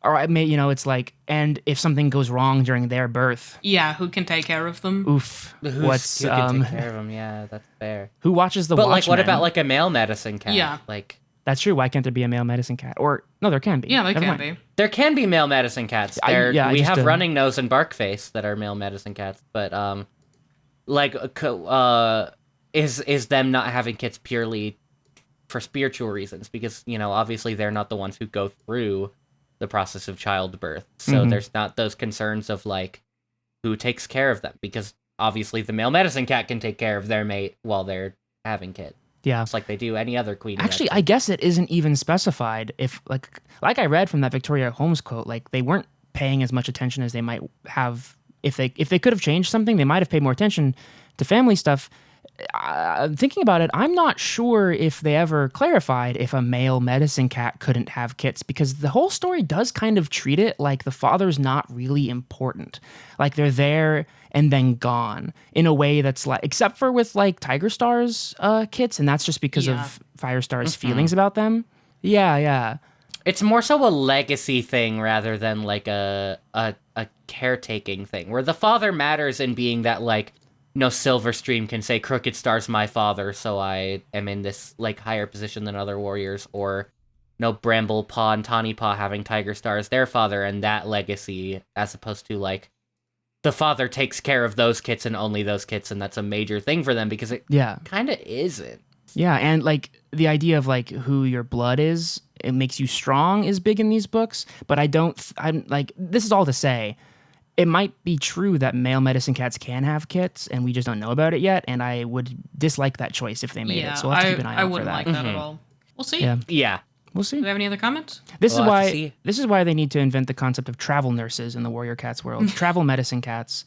Or I may, it's like, and if something goes wrong during their birth, yeah, who can take care of them? oof, Who what's, can take care of them? Yeah, that's fair. who watches the But like, Watchmen? what about like a male medicine cat? Yeah. Like, That's true. Why can't there be a male medicine cat? Or, no, there can be. Yeah, they Never can mind. be. there can be male medicine cats. I We just, have Running Nose and Barkface that are male medicine cats, but is them not having kids purely for spiritual reasons? Because obviously they're not the ones who go through the process of childbirth, so there's not those concerns of like who takes care of them, because obviously the male medicine cat can take care of their mate while they're having kids. Yeah. It's like they do any other queen. Actually, I guess it isn't even specified if like I read from that Victoria Holmes quote, like they weren't paying as much attention as they might have if they could have changed something, they might have paid more attention to family stuff. Thinking about it, I'm not sure if they ever clarified if a male medicine cat couldn't have kits, because the whole story does kind of treat it like the father's not really important. Like they're there and then gone in a way that's like, except for with like Tiger Star's kits, and that's just because Yeah. of Firestar's feelings about them. Yeah. It's more so a legacy thing rather than like a caretaking thing, where the father matters in being that like, no, Silverstream can say Crooked Star's my father, so I am in this like higher position than other warriors, or no, Bramble Paw and Tawny Paw having Tiger Star as their father and that legacy, as opposed to like the father takes care of those kits and only those kits, and that's a major thing for them, because it Yeah. kind of isn't. Yeah, and like the idea of like who your blood is, it makes you strong is big in these books, but I'm like, this is all to say, it might be true that male medicine cats can have kits and we just don't know about it yet, and I would dislike that choice if they made Yeah, it. So we'll have to keep an eye I out for wouldn't that. like that at all. We'll see. Yeah. Yeah. We'll see. Do we have any other comments? This We'll have to see. this is why they need to invent the concept of travel nurses in the warrior cats world. Travel medicine cats,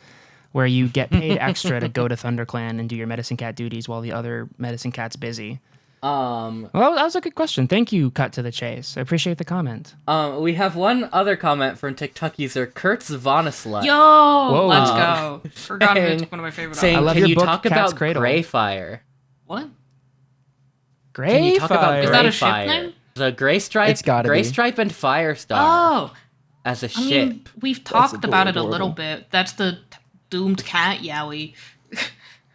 where you get paid extra to go to ThunderClan and do your medicine cat duties while the other medicine cat's busy. Well, that was a good question. Thank you, Cut to the Chase. I appreciate the comment. We have one other comment from TikTok user Kurtz Vonislut. Yo, let's go. Forgot saying- it's one of my favorite saying, I love can your you book, talk Cat's about Cradle." Greyfire? What? Great. Can you talk about Is that a ship Greyfire? name? The Gray Stripe, It's gotta Gray be. Stripe and Firestar Oh, as a I ship. mean, we've talked about it a adorable. little bit. That's the doomed cat Yowie.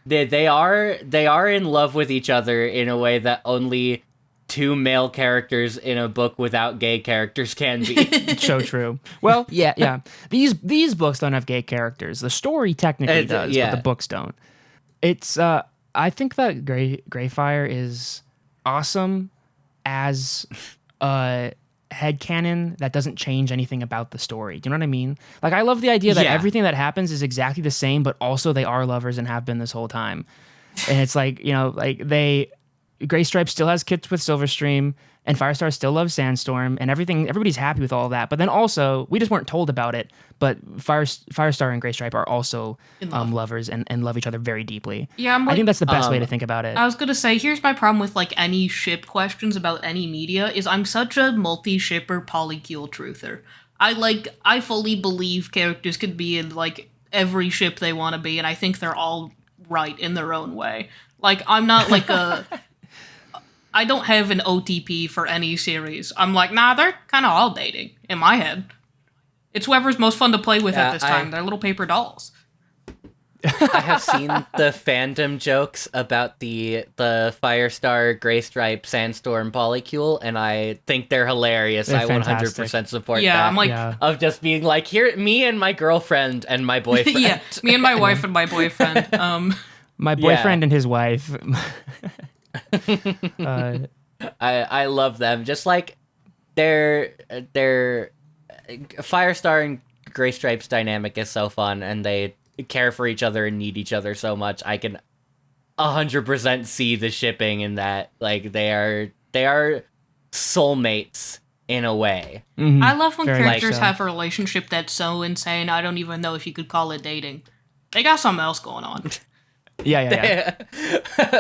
They are in love with each other in a way that only two male characters in a book without gay characters can be. So true. Well, yeah. These books don't have gay characters. The story technically does, yeah. but the books don't. It's I think that Greyfire is awesome as a headcanon that doesn't change anything about the story. Do you know what I mean? Like, I love the idea that Yeah. everything that happens is exactly the same, but also they are lovers and have been this whole time. And it's like, like Gray Stripe still has kids with Silverstream, and Firestar still loves Sandstorm, and everybody's happy with all of that. But then also, we just weren't told about it, but Firestar and Gray Stripe are also lovers and love each other very deeply. Yeah, I think that's the best way to think about it. I was gonna say, here's my problem with like any ship questions about any media is I'm such a multi-shipper polycule truther. I fully believe characters could be in like every ship they want to be, and I think they're all right in their own way. Like, I'm not like I don't have an OTP for any series. I'm like, nah, they're kind of all dating in my head. It's whoever's most fun to play with at this time. They're little paper dolls. I have seen the fandom jokes about the Firestar, Gray Stripe, Sandstorm polycule, and I think they're hilarious. They're I 100% support Yeah, that. I'm like, of just being like, here, me and my girlfriend and my boyfriend. yeah, me and my wife and my boyfriend. My boyfriend and his wife. I love them. Just like their Firestar and Gray Stripe's dynamic is so fun, and they care for each other and need each other so much. I can 100% see the shipping in that. Like, they are soulmates in a way. Mm-hmm. I love when Very characters much so. have a relationship that's so insane, I don't even know if you could call it dating. They got something else going on. Yeah.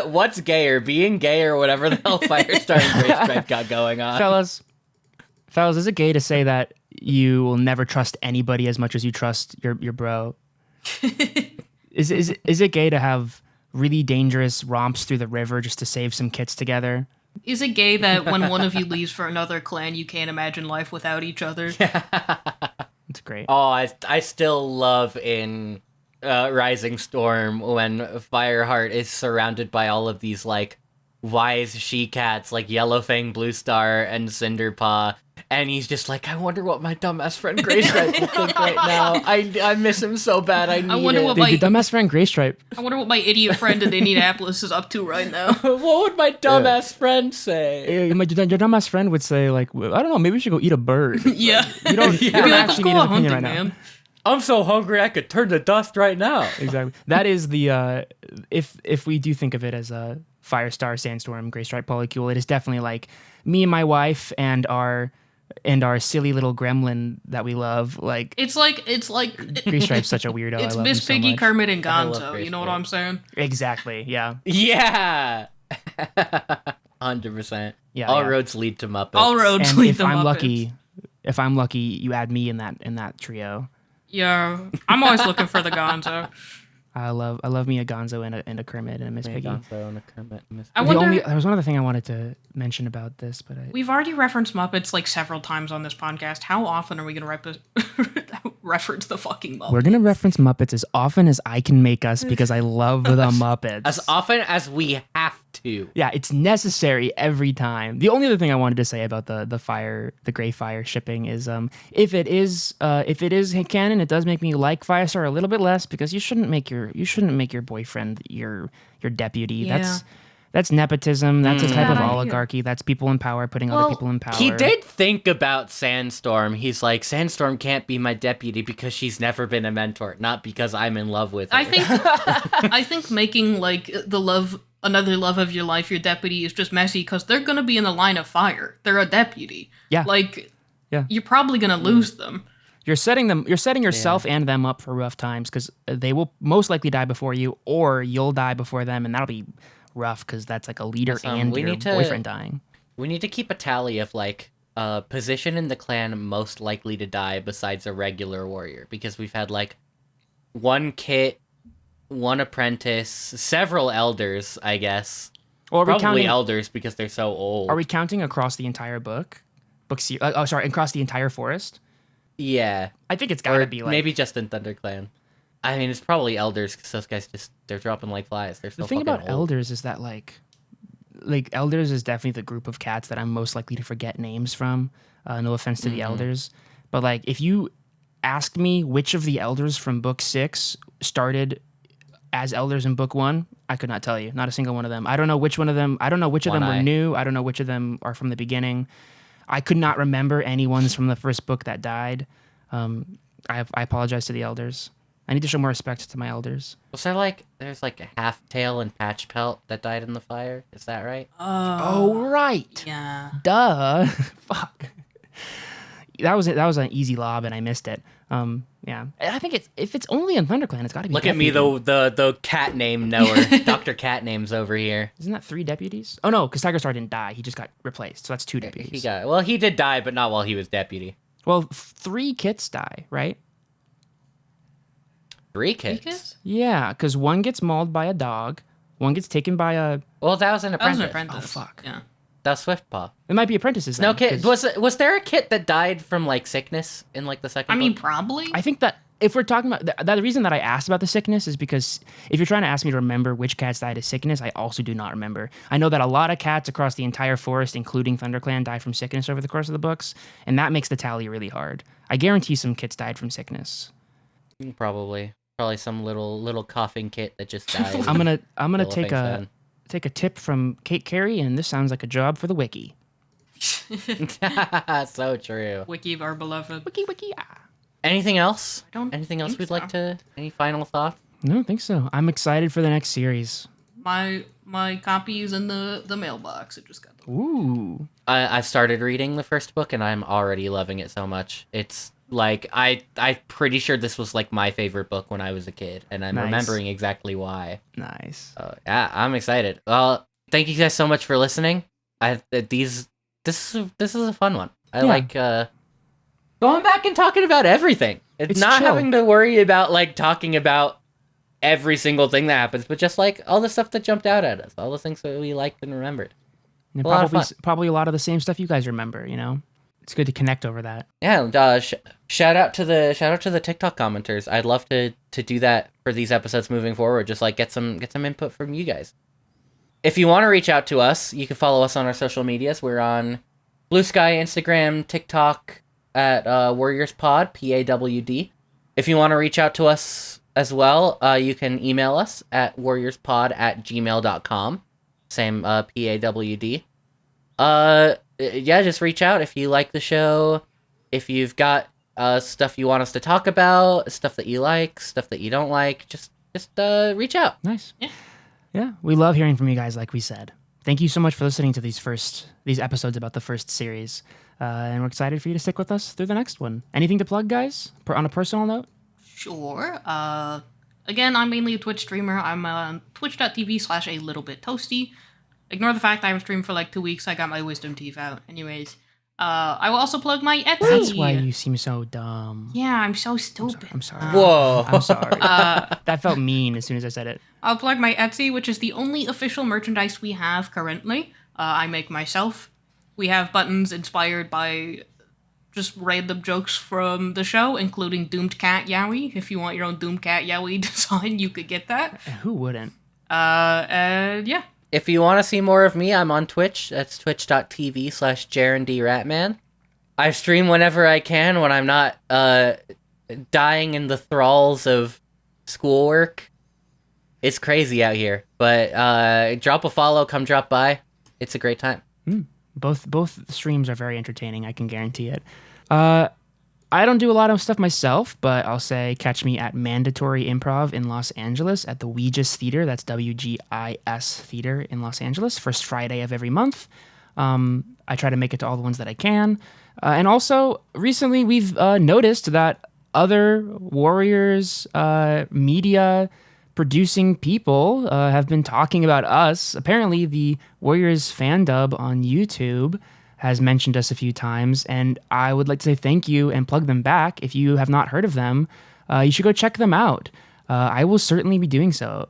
What's gayer, being gay or whatever the hell Firestar and Gray Stripe got going on? Fellas, is it gay to say that you will never trust anybody as much as you trust your bro? Is it gay to have really dangerous romps through the river just to save some kits together? Is it gay that when one of you leaves for another clan, you can't imagine life without each other? It's great. Oh, I still love in Rising Storm when Fireheart is surrounded by all of these like wise she-cats like Yellowfang, Bluestar, and Cinderpaw, and he's just like, I wonder what my dumbass friend Gray Stripe would think right now. I miss him so bad. I wonder what Dude, your dumbass friend Gray Stripe. I wonder what my idiot friend in Indianapolis is up to right now. What would my dumbass friend say? Your dumbass friend would say, like, I don't know, maybe we should go eat a bird. Yeah. You don't Be like, actually need an opinion right now. I'm so hungry I could turn to dust right now. Exactly. That is the if we do think of it as a Firestar, Sandstorm, Gray Stripe polycule, it is definitely like me and my wife and our silly little gremlin that we love. Like It's like Gray Stripe's such a weirdo. it's I love Miss him so Piggy, much. Kermit, and I love Gonzo. Gray You know what Stripe. I'm saying? Exactly. Yeah. Yeah. 100%. Yeah. All yeah. roads lead to Muppets. All roads And lead if to I'm Muppets. lucky, you add me in that trio. Yeah, I'm always looking for the Gonzo. I love me a Gonzo and a Kermit and a Miss Piggy. I wonder. There was one other thing I wanted to mention about this, but We've already referenced Muppets like several times on this podcast. How often are we going to reference the fucking Muppets? we're gonna reference Muppets as often as I can make us because I love the Muppets. As often as we have to. Yeah, it's necessary every time. The only other thing I wanted to say about the Gray Fire shipping is if it is canon, it does make me like Firestar a little bit less because you shouldn't make your boyfriend your deputy. Yeah. That's nepotism. That's a type of Bad idea. oligarchy. That's people in power putting other people in power. He did think about Sandstorm. He's like, Sandstorm can't be my deputy because she's never been a mentor, not because I'm in love with her. I think making like another love of your life your deputy is just messy because they're gonna be in the line of fire. They're a deputy. Yeah. Like, Yeah. you're probably gonna lose them. You're setting yourself and them up for rough times because they will most likely die before you, or you'll die before them, and that'll be rough because that's like a leader and your boyfriend dying. We need to keep a tally of like position in the clan most likely to die besides a regular warrior, because we've had like one kit, one apprentice, several elders, I guess. Or are we Probably counting elders because they're so old. Are we counting across the entire across the entire forest? Yeah. I think it's got to Or be like maybe just in ThunderClan. I mean, it's probably elders because those guys they're dropping like flies. They're so the thing fucking about old. elders is that like elders is definitely the group of cats that I'm most likely to forget names from. No offense to the elders, but like if you asked me which of the elders from book 6 started as elders in book 1, I could not tell you. Not a single one of them. I don't know which one of them. I don't know which of them were new. I don't know which of them are from the beginning. I could not remember any ones from the first book that died. I apologize to the elders. I need to show more respect to my elders. Was there's like a half tail and patch pelt that died in the fire? Is that right? Oh, right. Yeah. Duh. Fuck. That was an easy lob and I missed it. Yeah. I think if it's only in ThunderClan, it's got to be. Look at me, the cat name knower. Dr. Cat Name's over here. Isn't that 3 deputies? Oh no, because Tiger Star didn't die. He just got replaced. So that's 2 deputies. He did die, but not while he was deputy. Well, 3 kits die, right? 3 kids? Yeah, because 1 gets mauled by a dog, 1 gets taken by a. Well, that was an That was apprentice. an apprentice. Oh, fuck. Yeah. That was Swiftpaw. It might be apprentices. No then, kid. 'cause Was there a kid that died from like sickness in like the second? I mean, book? probably. I think that if we're talking about the reason that I asked about the sickness is because if you're trying to ask me to remember which cats died of sickness, I also do not remember. I know that a lot of cats across the entire forest, including ThunderClan, die from sickness over the course of the books, and that makes the tally really hard. I guarantee some kits died from sickness. Probably some little coughing kit that just died. I'm gonna Little take things take a tip from Kate Carey, and this sounds like a job for the wiki. So true. Wiki of our beloved. Wiki. Ah. Anything else? Anything else think we'd like so. to? Any final thoughts? No, I don't think so. I'm excited for the next series. My copy is in the mailbox. It just got delivered. Ooh. I started reading the first book and I'm already loving it so much. It's like I'm pretty sure this was like my favorite book when I was a kid, and I'm Nice. remembering exactly why. Nice. Yeah, I'm excited. Well, thank you guys so much for listening. This is a fun one. I like going back and talking about everything. It's not chill. having to worry about like talking about every single thing that happens, but just like all the stuff that jumped out at us, all the things that we liked and remembered. And A lot of probably a lot of the same stuff you guys remember. You know, it's good to connect over that. Yeah, and, shout out to the TikTok commenters. I'd love to do that for these episodes moving forward. Just like get some input from you guys. If you want to reach out to us, you can follow us on our social medias. We're on Blue Sky, Instagram, TikTok at Warriors Pod, PAWD. If you want to reach out to us as well, you can email us at warriorspod@gmail.com. Same PAWD. Yeah, just reach out if you like the show. If you've got stuff you want us to talk about, stuff that you like, stuff that you don't like, just reach out. Nice. Yeah. Yeah, we love hearing from you guys. Like we said, thank you so much for listening to these episodes about the first series, and we're excited for you to stick with us through the next one. Anything to plug, guys? On a personal note? Sure. Again, I'm mainly a Twitch streamer. I'm on twitch.tv/a little bit toasty. Ignore the fact I haven't streamed for like 2 weeks. I got my wisdom teeth out. Anyways, I will also plug my Etsy. That's why you seem so dumb. Yeah, I'm so stupid. I'm sorry. Whoa. I'm sorry. That felt mean as soon as I said it. I'll plug my Etsy, which is the only official merchandise we have currently. I make myself. We have buttons inspired by just random jokes from the show, including Doomed Cat Yowie. If you want your own Doomed Cat Yowie design, you could get that. Who wouldn't? And yeah. If you want to see more of me, I'm on Twitch. That's twitch.tv/Jaron D Ratman. I stream whenever I can when I'm not dying in the thralls of schoolwork. It's crazy out here. But drop a follow, come drop by. It's a great time. Both streams are very entertaining. I can guarantee it. I don't do a lot of stuff myself, but I'll say catch me at Mandatory Improv in Los Angeles at the Ouija's Theater. That's WGIS Theater in Los Angeles, first Friday of every month. I try to make it to all the ones that I can. And also, recently we've noticed that other Warriors media producing people have been talking about us. Apparently, the Warriors fan dub on YouTube has mentioned us a few times, and I would like to say thank you and plug them back. If you have not heard of them, you should go check them out. I will certainly be doing so.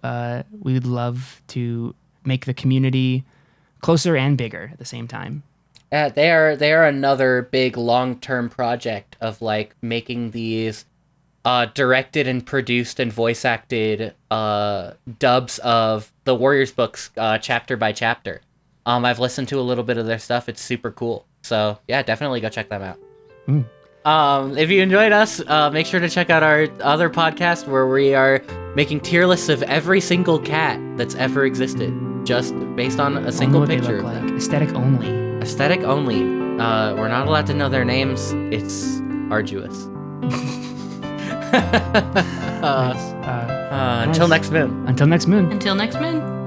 We would love to make the community closer and bigger at the same time. They are another big long-term project of like making these directed and produced and voice acted dubs of the Warriors books chapter by chapter. I've listened to a little bit of their stuff. It's super cool. So yeah, definitely go check them out. If you enjoyed us, make sure to check out our other podcast where we are making tier lists of every single cat that's ever existed, just based on a single What they picture look of like. them. Aesthetic only. Aesthetic only. We're not allowed to know their names. It's arduous. Nice. Until next moon. Until next moon. Until next moon.